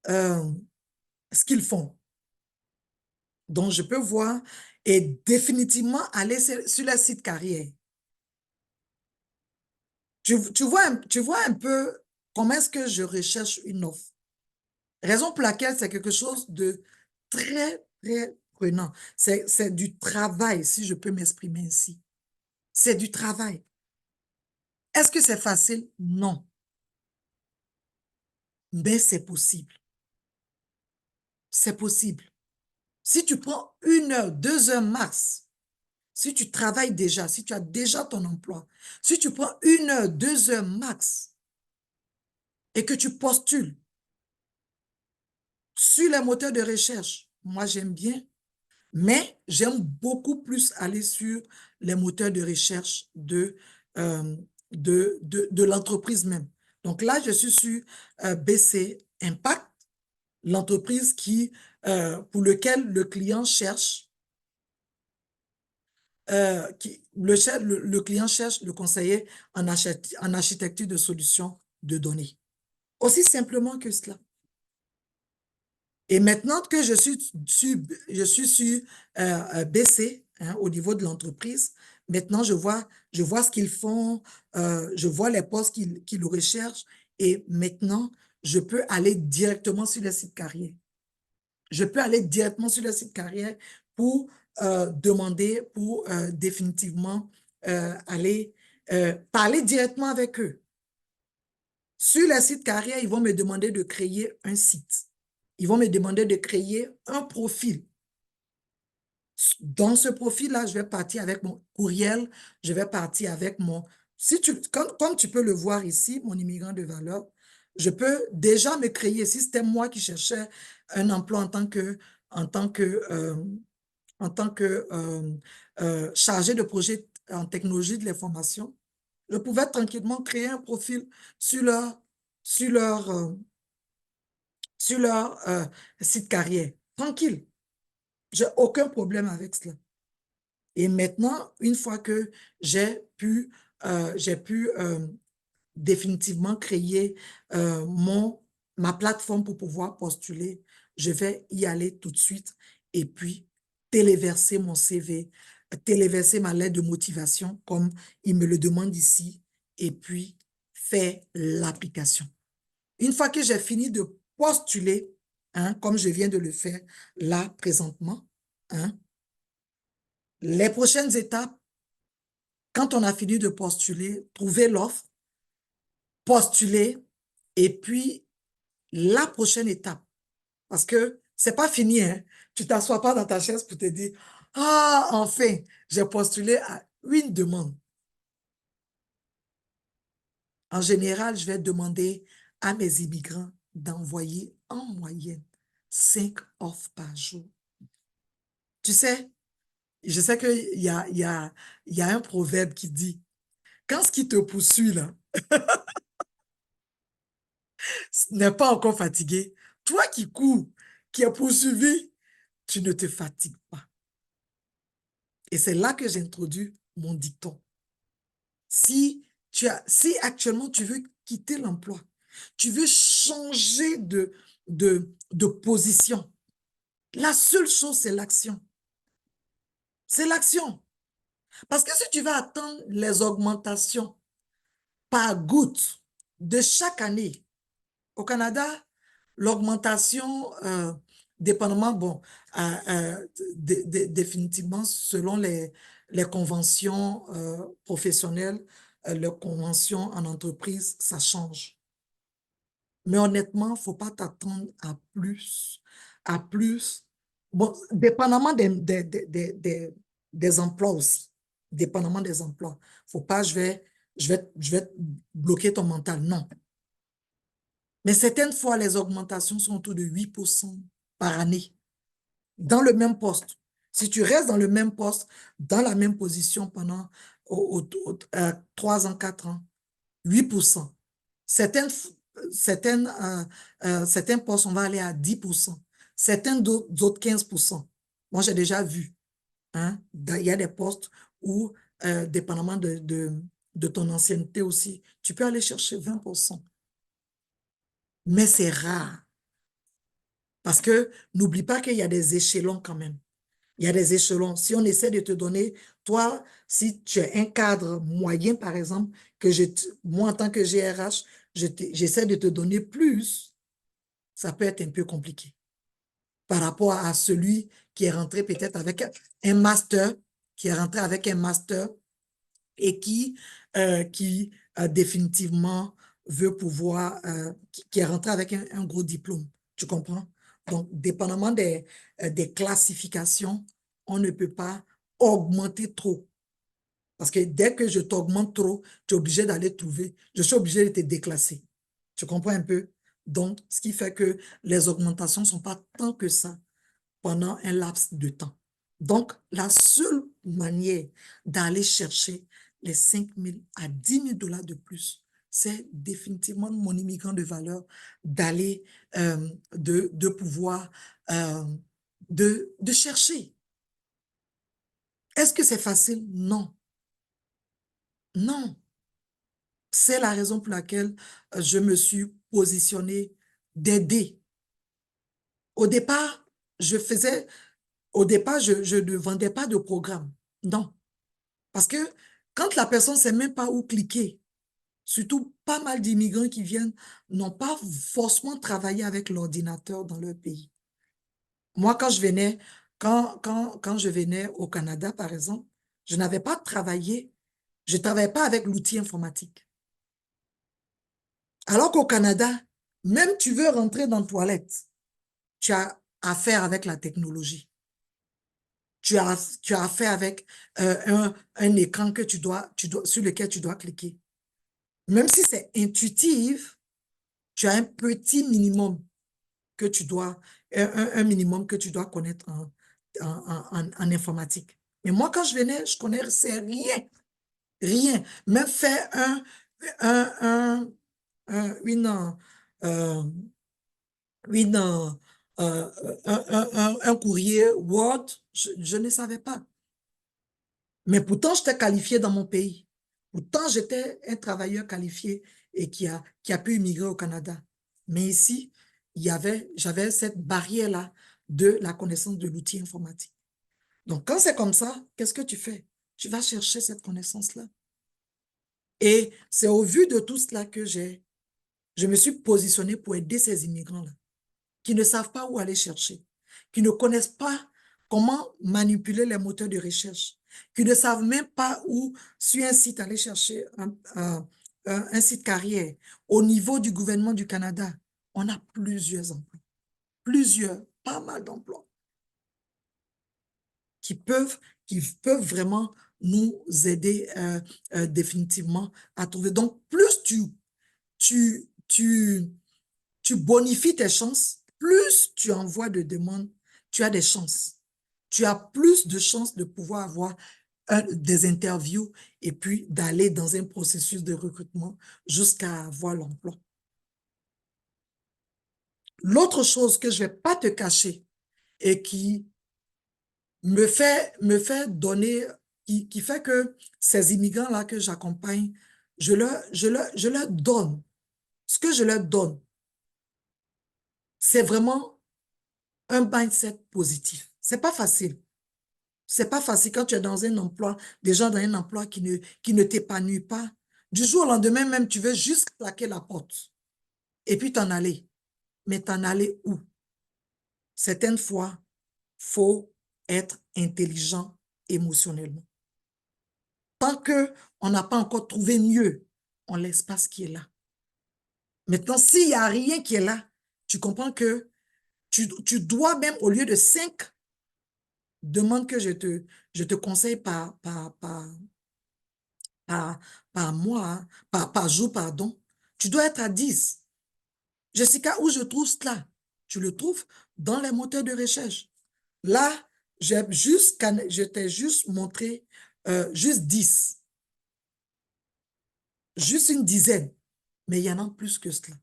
euh, ce qu'ils font. Donc, je peux voir et définitivement aller sur le site carrière. Tu vois un peu comment est-ce que je recherche une offre. Raison pour laquelle c'est quelque chose de très, très prenant. C'est du travail, si je peux m'exprimer ainsi. C'est du travail. Est-ce que c'est facile? Non. Mais c'est possible. C'est possible. Si tu prends 1 heure, 2 heures max, si tu travailles déjà, si tu as déjà ton emploi, si tu prends 1 heure, 2 heures max et que tu postules sur les moteurs de recherche, moi j'aime bien, mais j'aime beaucoup plus aller sur les moteurs de recherche euh, de l'entreprise même. Donc là, je suis sur BC Impact, l'entreprise pour lequel le client cherche, le client cherche le conseiller en architecture de solutions de données. Aussi simplement que cela. Et maintenant que je suis sur BC, hein, au niveau de l'entreprise, maintenant je vois ce qu'ils font, je vois les postes qu'ils recherchent et maintenant, je peux aller directement sur le site carrière. Je peux aller directement sur le site carrière pour demander, pour définitivement aller parler directement avec eux. Sur le site carrière, ils vont me demander de créer un site. Ils vont me demander de créer un profil. Dans ce profil-là, je vais partir avec mon courriel, je vais partir avec mon... Comme tu peux le voir ici, mon immigrant de valeur, je peux déjà me créer, si c'était moi qui cherchais un emploi en tant que, en tant que chargé de projet en technologie de l'information, je pouvais tranquillement créer un profil sur sur leur, euh, sur leur site carrière. Tranquille. J'ai aucun problème avec cela. Et maintenant, une fois que j'ai pu définitivement créer ma plateforme pour pouvoir postuler, je vais y aller tout de suite et puis téléverser mon CV, téléverser ma lettre de motivation comme il me le demande ici et puis faire l'application. Une fois que j'ai fini de postuler, hein, comme je viens de le faire là présentement, hein, les prochaines étapes, quand on a fini de postuler, trouver l'offre, postuler, et puis la prochaine étape, parce que c'est pas fini, hein. Tu t'assois pas dans ta chaise pour te dire, ah, enfin, j'ai postulé à une demande. En général, je vais demander à mes immigrants d'envoyer en moyenne 5 offres par jour. Tu sais, je sais il y a un proverbe qui dit, quand ce qui te poursuit là n'est pas encore fatigué, toi qui cours, qui es poursuivi, tu ne te fatigues pas. Et c'est là que j'introduis mon dicton. Si actuellement tu veux quitter l'emploi, tu veux changer de position, la seule chose, c'est l'action. C'est l'action. Parce que si tu vas attendre les augmentations par goutte de chaque année, au Canada, l'augmentation, dépendamment, bon, définitivement, selon les conventions professionnelles, les conventions en entreprise, ça change. Mais honnêtement, il ne faut pas t'attendre à plus Bon, dépendamment des emplois aussi. Dépendamment des emplois. Faut pas, je vais bloquer ton mental. Non. Mais certaines fois, les augmentations sont autour de 8% par année, dans le même poste. Si tu restes dans le même poste, dans la même position pendant 3 ans, 4 ans, 8%. Certaines, certains postes, on va aller à 10%. Certains d'autres 15%. Moi, j'ai déjà vu. Hein, il y a des postes où, dépendamment de ton ancienneté aussi, tu peux aller chercher 20%. Mais c'est rare. Parce que n'oublie pas qu'il y a des échelons quand même. Il y a des échelons. Si on essaie de te donner, toi, si tu es un cadre moyen, par exemple, moi, en tant que GRH, j'essaie de te donner plus, ça peut être un peu compliqué par rapport à celui qui est rentré peut-être avec un master, qui est rentré avec un master et qui définitivement veut pouvoir, qui est rentré avec un gros diplôme. Tu comprends? Donc, dépendamment des classifications, on ne peut pas augmenter trop. Parce que dès que je t'augmente trop, tu es obligé d'aller trouver, je suis obligé de te déclasser. Tu comprends un peu? Donc, ce qui fait que les augmentations ne sont pas tant que ça pendant un laps de temps. Donc, la seule manière d'aller chercher les 5 000 à 10 000 dollars de plus, c'est définitivement mon immigrant de valeur d'aller, de pouvoir, euh, de chercher. Est-ce que c'est facile? Non. Non. C'est la raison pour laquelle je me suis positionnée d'aider. Au départ, au départ, je ne vendais pas de programme. Non. Parce que quand la personne ne sait même pas où cliquer, surtout pas mal d'immigrants qui viennent n'ont pas forcément travaillé avec l'ordinateur dans leur pays. Moi, quand je venais au Canada, par exemple, je n'avais pas travaillé, je ne travaillais pas avec l'outil informatique. Alors qu'au Canada, même tu veux rentrer dans la toilette, tu as affaire avec la technologie. Tu as affaire avec un écran sur lequel tu dois cliquer. Même si c'est intuitif, tu as un petit minimum que tu dois, un minimum que tu dois connaître en informatique. Mais moi, quand je venais, je connaissais rien, rien. Même faire un, un, une, euh, une, un courrier Word, je ne savais pas. Mais pourtant, j'étais qualifié dans mon pays. Pourtant, j'étais un travailleur qualifié et qui a pu immigrer au Canada. Mais ici, j'avais cette barrière-là de la connaissance de l'outil informatique. Donc, quand c'est comme ça, qu'est-ce que tu fais? Tu vas chercher cette connaissance-là. Et c'est au vu de tout cela que je me suis positionnée pour aider ces immigrants-là qui ne savent pas où aller chercher, qui ne connaissent pas comment manipuler les moteurs de recherche, qui ne savent même pas où, sur un site, aller chercher un site carrière. Au niveau du gouvernement du Canada, on a plusieurs, pas mal d'emplois qui peuvent, qui peuvent vraiment nous aider définitivement à trouver. Donc, plus tu, tu, tu bonifies tes chances, plus tu envoies de demandes, tu as des chances. Tu as plus de chances de pouvoir avoir des interviews et puis d'aller dans un processus de recrutement jusqu'à avoir l'emploi. L'autre chose que je ne vais pas te cacher et qui me fait donner, qui fait que ces immigrants-là que j'accompagne, je leur donne. Ce que je leur donne, c'est vraiment un mindset positif. C'est pas facile. C'est pas facile quand tu es dans un emploi, déjà dans un emploi qui ne t'épanouit pas. Du jour au lendemain même, tu veux juste claquer la porte et puis t'en aller. Mais t'en aller où? Certaines fois, faut être intelligent émotionnellement. Tant qu'on n'a pas encore trouvé mieux, on laisse pas ce qui est là. Maintenant, s'il n'y a rien qui est là, tu comprends que tu dois même, au lieu de 5 demande que je te conseille par, par mois, hein, par jour, pardon, tu dois être à 10. Jessica, où je trouve cela? Tu le trouves dans les moteurs de recherche. Là, je t'ai juste montré juste 10, juste une dizaine, mais il y en a plus que cela.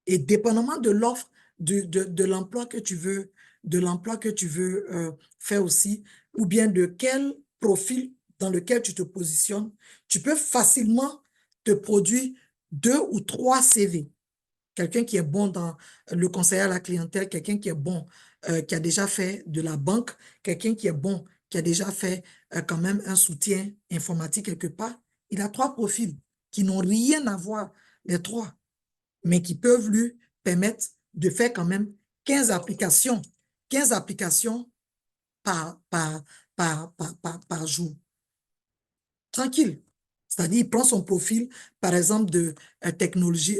Et dépendamment de l'offre, de l'emploi que tu veux, faire aussi, ou bien de quel profil dans lequel tu te positionnes, tu peux facilement te produire 2 ou 3 CV. Quelqu'un qui est bon dans le conseil à la clientèle, quelqu'un qui est bon, qui a déjà fait de la banque, quelqu'un qui est bon, qui a déjà fait quand même un soutien informatique quelque part. Il a 3 profils qui n'ont rien à voir, les 3, mais qui peuvent lui permettre de faire quand même 15 applications, 15 applications par, par, par jour. Tranquille. C'est-à-dire, il prend son profil, par exemple, de technologie,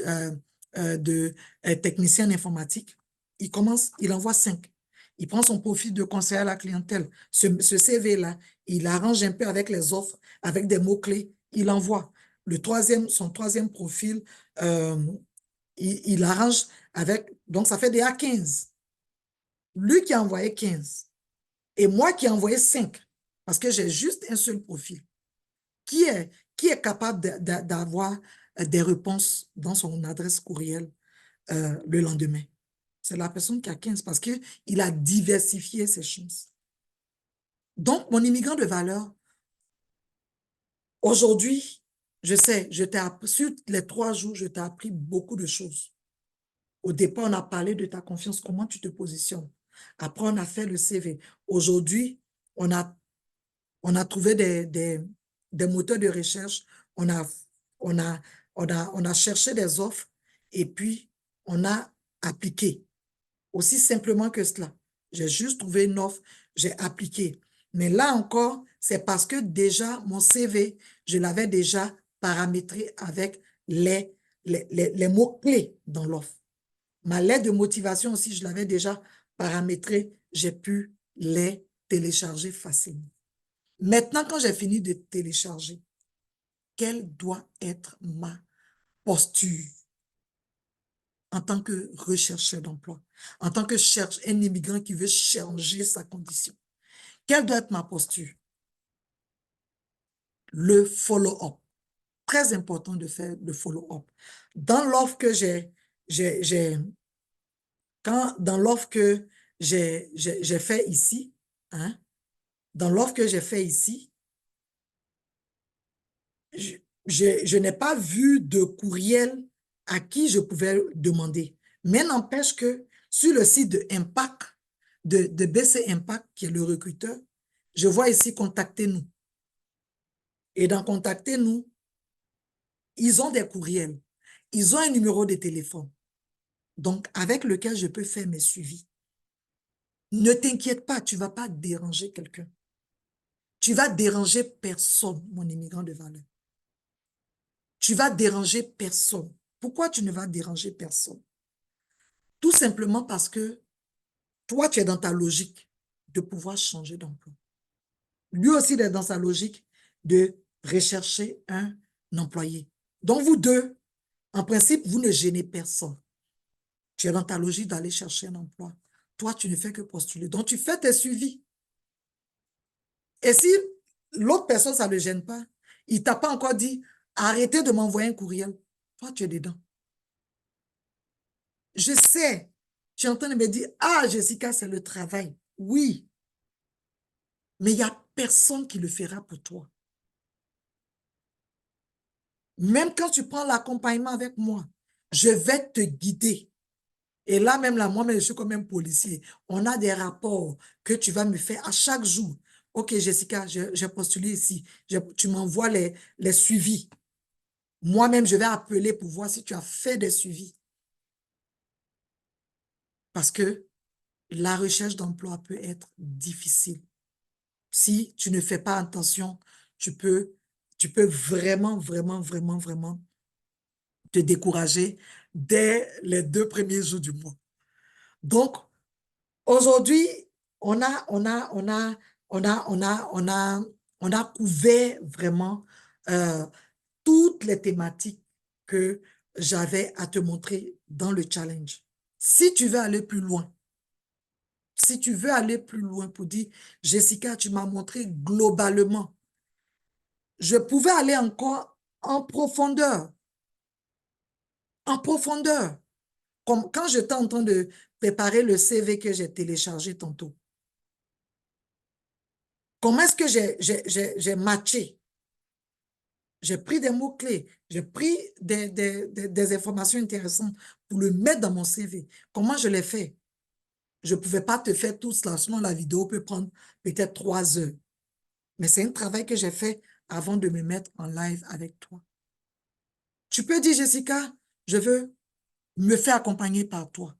de technicien informatique. Il envoie 5. Il prend son profil de conseiller à la clientèle. Ce CV-là, il arrange un peu avec les offres, avec des mots-clés. Il envoie. Son troisième profil, euh, il arrange avec... Donc, ça fait déjà 15. Lui qui a envoyé 15 et moi qui ai envoyé 5 parce que j'ai juste un seul profil. Qui est, qui est capable d'avoir des réponses dans son adresse courriel le lendemain? C'est la personne qui a 15 parce qu'il a diversifié ses chances. Donc, mon immigrant de valeur, aujourd'hui, je sais, sur les 3 jours, je t'ai appris beaucoup de choses. Au départ, on a parlé de ta confiance, comment tu te positionnes. Après, on a fait le CV. Aujourd'hui, on a on a trouvé des moteurs de recherche, on a, on a, on a cherché des offres et puis on a appliqué. Aussi simplement que cela. J'ai juste trouvé une offre, j'ai appliqué. Mais là encore, c'est parce que déjà, mon CV, je l'avais déjà paramétré avec les mots-clés dans l'offre. Ma lettre de motivation aussi, je l'avais déjà paramétrée. J'ai pu les télécharger facilement. Maintenant, quand j'ai fini de télécharger, quelle doit être ma posture en tant que rechercheur d'emploi, en tant que un immigrant qui veut changer sa condition? Quelle doit être ma posture? Le follow-up. Très important de faire le follow-up. Dans l'offre que dans l'offre que j'ai fait ici, hein, dans l'offre que j'ai fait ici, je n'ai pas vu de courriel à qui je pouvais demander. Mais n'empêche que sur le site de Impact, de BC Impact, qui est le recruteur, je vois ici contactez-nous. Et dans contactez-nous, ils ont des courriels. Ils ont un numéro de téléphone. Donc, avec lequel je peux faire mes suivis. Ne t'inquiète pas, tu ne vas pas déranger quelqu'un. Tu vas déranger personne, mon immigrant de valeur. Tu vas déranger personne. Pourquoi tu ne vas déranger personne? Tout simplement parce que toi, tu es dans ta logique de pouvoir changer d'emploi. Lui aussi, il est dans sa logique de rechercher un employé. Donc, vous deux, en principe, vous ne gênez personne. Tu es dans ta logique d'aller chercher un emploi. Toi, tu ne fais que postuler. Donc, tu fais tes suivis. Et si l'autre personne, ça ne le gêne pas, il ne t'a pas encore dit, arrêtez de m'envoyer un courriel. Toi, tu es dedans. Je sais, tu es en train de me dire, ah, Jessica, c'est le travail. Oui, mais il n'y a personne qui le fera pour toi. Même quand tu prends l'accompagnement avec moi, je vais te guider. Et là, même là, moi, je suis comme un policier. On a des rapports que tu vas me faire à chaque jour. OK, Jessica, j'ai postulé ici. Tu m'envoies les suivis. Moi-même, je vais appeler pour voir si tu as fait des suivis. Parce que la recherche d'emploi peut être difficile. Si tu ne fais pas attention, tu peux vraiment, vraiment, vraiment, vraiment te décourager dès les 2 premiers jours du mois. Donc, Aujourd'hui, on a, on a, on a, on a, on a, on a, on a couvert vraiment euh, toutes les thématiques que j'avais à te montrer dans le challenge. Si tu veux aller plus loin, si tu veux aller plus loin pour dire, Jessica, tu m'as montré globalement, je pouvais aller encore en profondeur, comme quand j'étais en train de préparer le CV que j'ai téléchargé tantôt. Comment est-ce que j'ai matché? J'ai pris des mots-clés, j'ai pris des informations intéressantes pour le mettre dans mon CV. Comment je l'ai fait? Je ne pouvais pas te faire tout cela, sinon la vidéo peut prendre peut-être 3 heures. Mais c'est un travail que j'ai fait avant de me mettre en live avec toi. Tu peux dire, Jessica, je veux me faire accompagner par toi.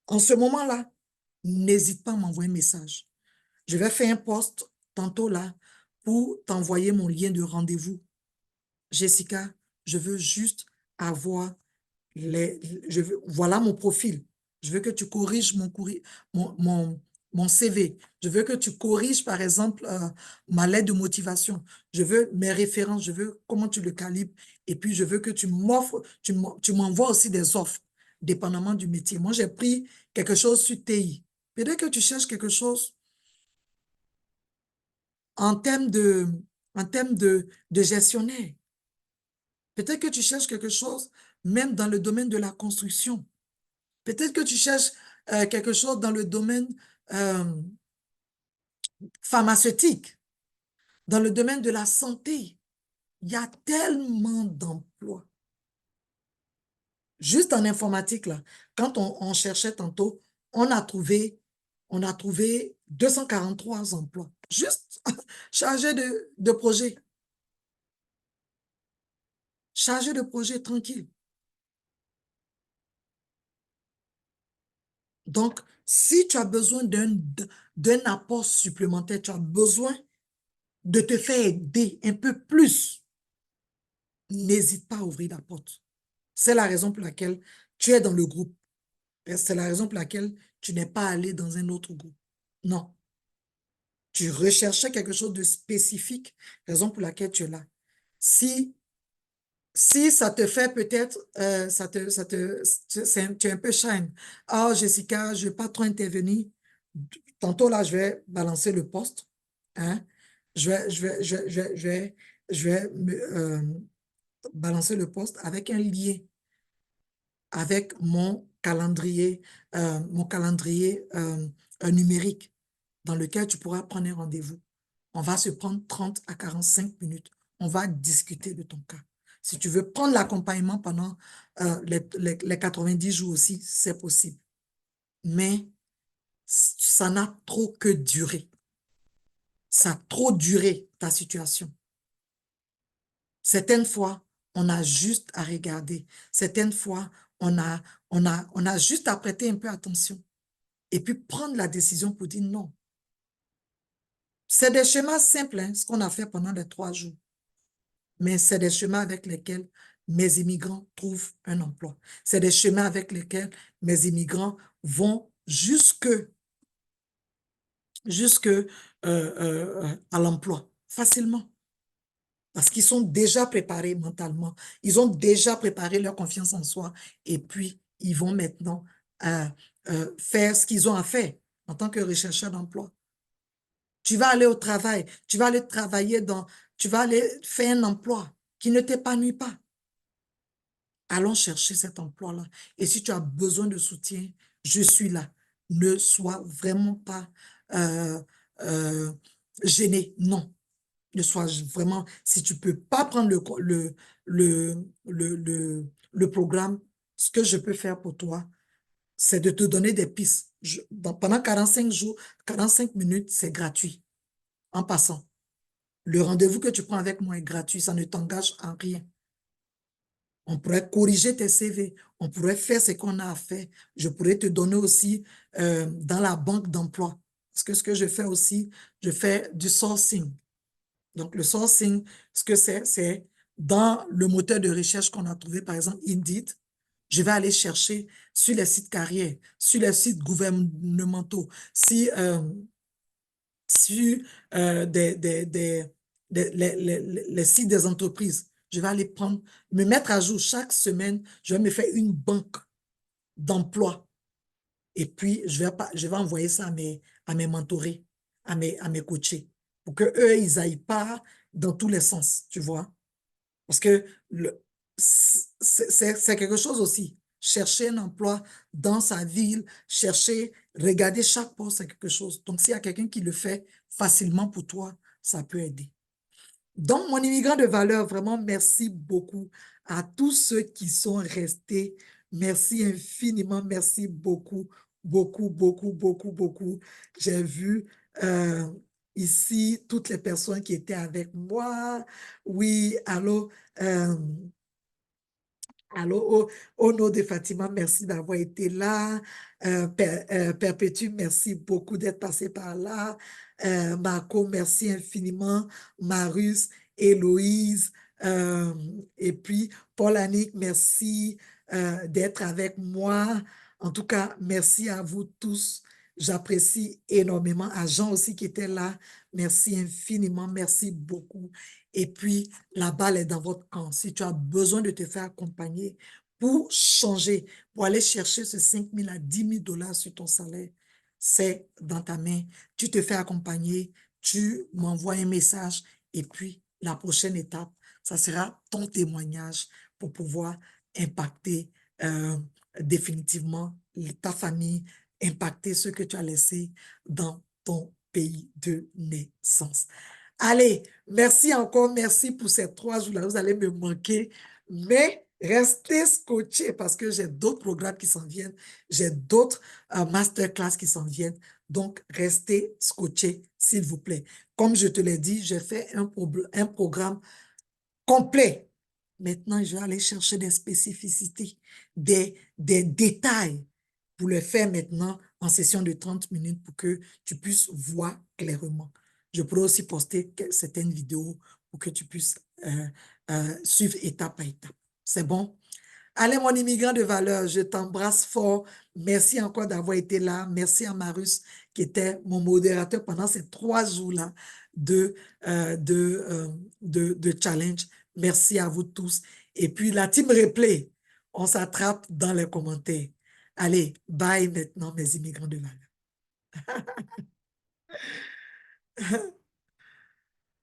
En ce moment-là, n'hésite pas à m'envoyer un message. Je vais faire un post tantôt là pour t'envoyer mon lien de rendez-vous. Jessica, je veux juste avoir voilà mon profil. Je veux que tu corriges mon CV. Je veux que tu corriges, par exemple, ma lettre de motivation. Je veux mes références. Je veux comment tu le calibres. Et puis, je veux que tu m'envoies aussi des offres, dépendamment du métier. Moi, j'ai pris quelque chose sur TI. Peut-être que tu cherches quelque chose en termes de gestionnaire. Peut-être que tu cherches quelque chose même dans le domaine de la construction. Peut-être que tu cherches quelque chose dans le domaine euh, pharmaceutique, dans le domaine de la santé. Il y a tellement d'emplois. Juste en informatique, là, quand on cherchait tantôt, on a trouvé, on a trouvé 243 emplois. Juste chargé de projet. Chargé de projet tranquille. Donc, si tu as besoin d'un apport supplémentaire, tu as besoin de te faire aider un peu plus, n'hésite pas à ouvrir la porte. C'est la raison pour laquelle tu es dans le groupe. C'est la raison pour laquelle tu n'es pas allé dans un autre groupe. Non. Tu recherchais quelque chose de spécifique, raison pour laquelle tu es là. Si, si ça te fait peut-être, tu es un peu shine. Ah, Jessica, je ne vais pas trop intervenir. Tantôt là, je vais balancer le poste. Hein? Je vais balancer le poste avec un lien, avec mon calendrier numérique dans lequel tu pourras prendre un rendez-vous. On va se prendre 30 à 45 minutes. On va discuter de ton cas. Si tu veux prendre l'accompagnement pendant les 90 jours aussi, c'est possible. Mais ça n'a trop que duré. Ça a trop duré, ta situation. Certaines fois, on a juste à regarder. Certaines fois, on a juste à prêter un peu attention. Et puis prendre la décision pour dire non. C'est des schémas simples, hein, ce qu'on a fait pendant les 3 jours. Mais c'est des schémas avec lesquels mes immigrants trouvent un emploi. C'est des schémas avec lesquels mes immigrants vont jusque à l'emploi, facilement. Parce qu'ils sont déjà préparés mentalement. Ils ont déjà préparé leur confiance en soi. Et puis, ils vont maintenant euh, faire ce qu'ils ont à faire en tant que rechercheurs d'emploi. Tu vas aller au travail, tu vas aller travailler tu vas aller faire un emploi qui ne t'épanouit pas. Allons chercher cet emploi-là. Et si tu as besoin de soutien, je suis là. Ne sois vraiment pas euh, euh, gêné. Non. Ne sois vraiment, si tu ne peux pas prendre le programme, ce que je peux faire pour toi, c'est de te donner des pistes. Pendant 45 jours, 45 minutes, c'est gratuit. En passant, le rendez-vous que tu prends avec moi est gratuit, ça ne t'engage en rien. On pourrait corriger tes CV, on pourrait faire ce qu'on a à faire. Je pourrais te donner aussi dans la banque d'emploi. Parce que ce que je fais aussi, je fais du sourcing. Donc, le sourcing, ce que c'est dans le moteur de recherche qu'on a trouvé, par exemple, Indeed. Je vais aller chercher sur les sites carrières, sur les sites gouvernementaux, si, sur les sites des entreprises. Je vais aller prendre, me mettre à jour chaque semaine. Je vais me faire une banque d'emploi. Et puis, je vais envoyer ça à mes mentorés, à mes coachés, pour qu'eux, ils n'aillent pas dans tous les sens, tu vois. Parce que c'est quelque chose aussi. Chercher un emploi dans sa ville, regarder chaque poste, c'est quelque chose. Donc, s'il y a quelqu'un qui le fait facilement pour toi, ça peut aider. Donc, mon immigrant de valeur, vraiment, merci beaucoup à tous ceux qui sont restés. Merci infiniment, merci beaucoup, beaucoup, beaucoup, beaucoup, beaucoup. J'ai vu euh, ici toutes les personnes qui étaient avec moi. Oui, allô. euh, Allô, au nom de Fatima, merci d'avoir été là. Perpétue, merci beaucoup d'être passé par là. Marco, merci infiniment. Marus, Héloïse, euh, et puis Paul-Annick, merci d'être avec moi. En tout cas, merci à vous tous. J'apprécie énormément. À Jean aussi qui était là, merci infiniment, merci beaucoup. Et puis, la balle est dans votre camp. Si tu as besoin de te faire accompagner pour changer, pour aller chercher ce 5 000 à 10 000 dollars sur ton salaire, c'est dans ta main. Tu te fais accompagner, tu m'envoies un message et puis la prochaine étape, ça sera ton témoignage pour pouvoir impacter euh, définitivement ta famille, impacter ce que tu as laissé dans ton pays de naissance. Allez, merci encore, merci pour ces 3 jours-là. Vous allez me manquer, mais restez scotchés parce que j'ai d'autres programmes qui s'en viennent, j'ai d'autres masterclass qui s'en viennent. Donc, restez scotchés, s'il vous plaît. Comme je te l'ai dit, j'ai fait un programme complet. Maintenant, je vais aller chercher des spécificités, des détails pour le faire maintenant en session de 30 minutes pour que tu puisses voir clairement. Je pourrais aussi poster certaines vidéos pour que tu puisses suivre étape par étape. C'est bon? Allez, mon immigrant de valeur, je t'embrasse fort. Merci encore d'avoir été là. Merci à Marus qui était mon modérateur pendant ces 3 jours-là de, de challenge. Merci à vous tous. Et puis, la team replay, on s'attrape dans les commentaires. Allez, bye maintenant, mes immigrants de valeur.